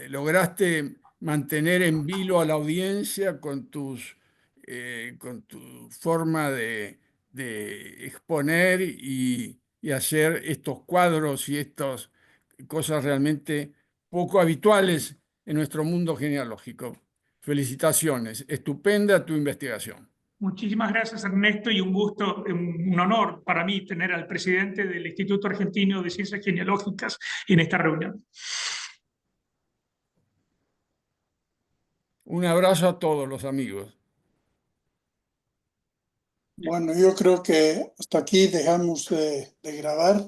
Speaker 8: Lograste mantener en vilo a la audiencia con tu forma de exponer y hacer estos cuadros y estas cosas realmente poco habituales en nuestro mundo genealógico. Felicitaciones, estupenda tu investigación.
Speaker 3: Muchísimas gracias, Ernesto, y un gusto, un honor para mí tener al presidente del Instituto Argentino de Ciencias Genealógicas en esta reunión.
Speaker 8: Un abrazo a todos los amigos.
Speaker 1: Bueno, yo creo que hasta aquí dejamos de grabar.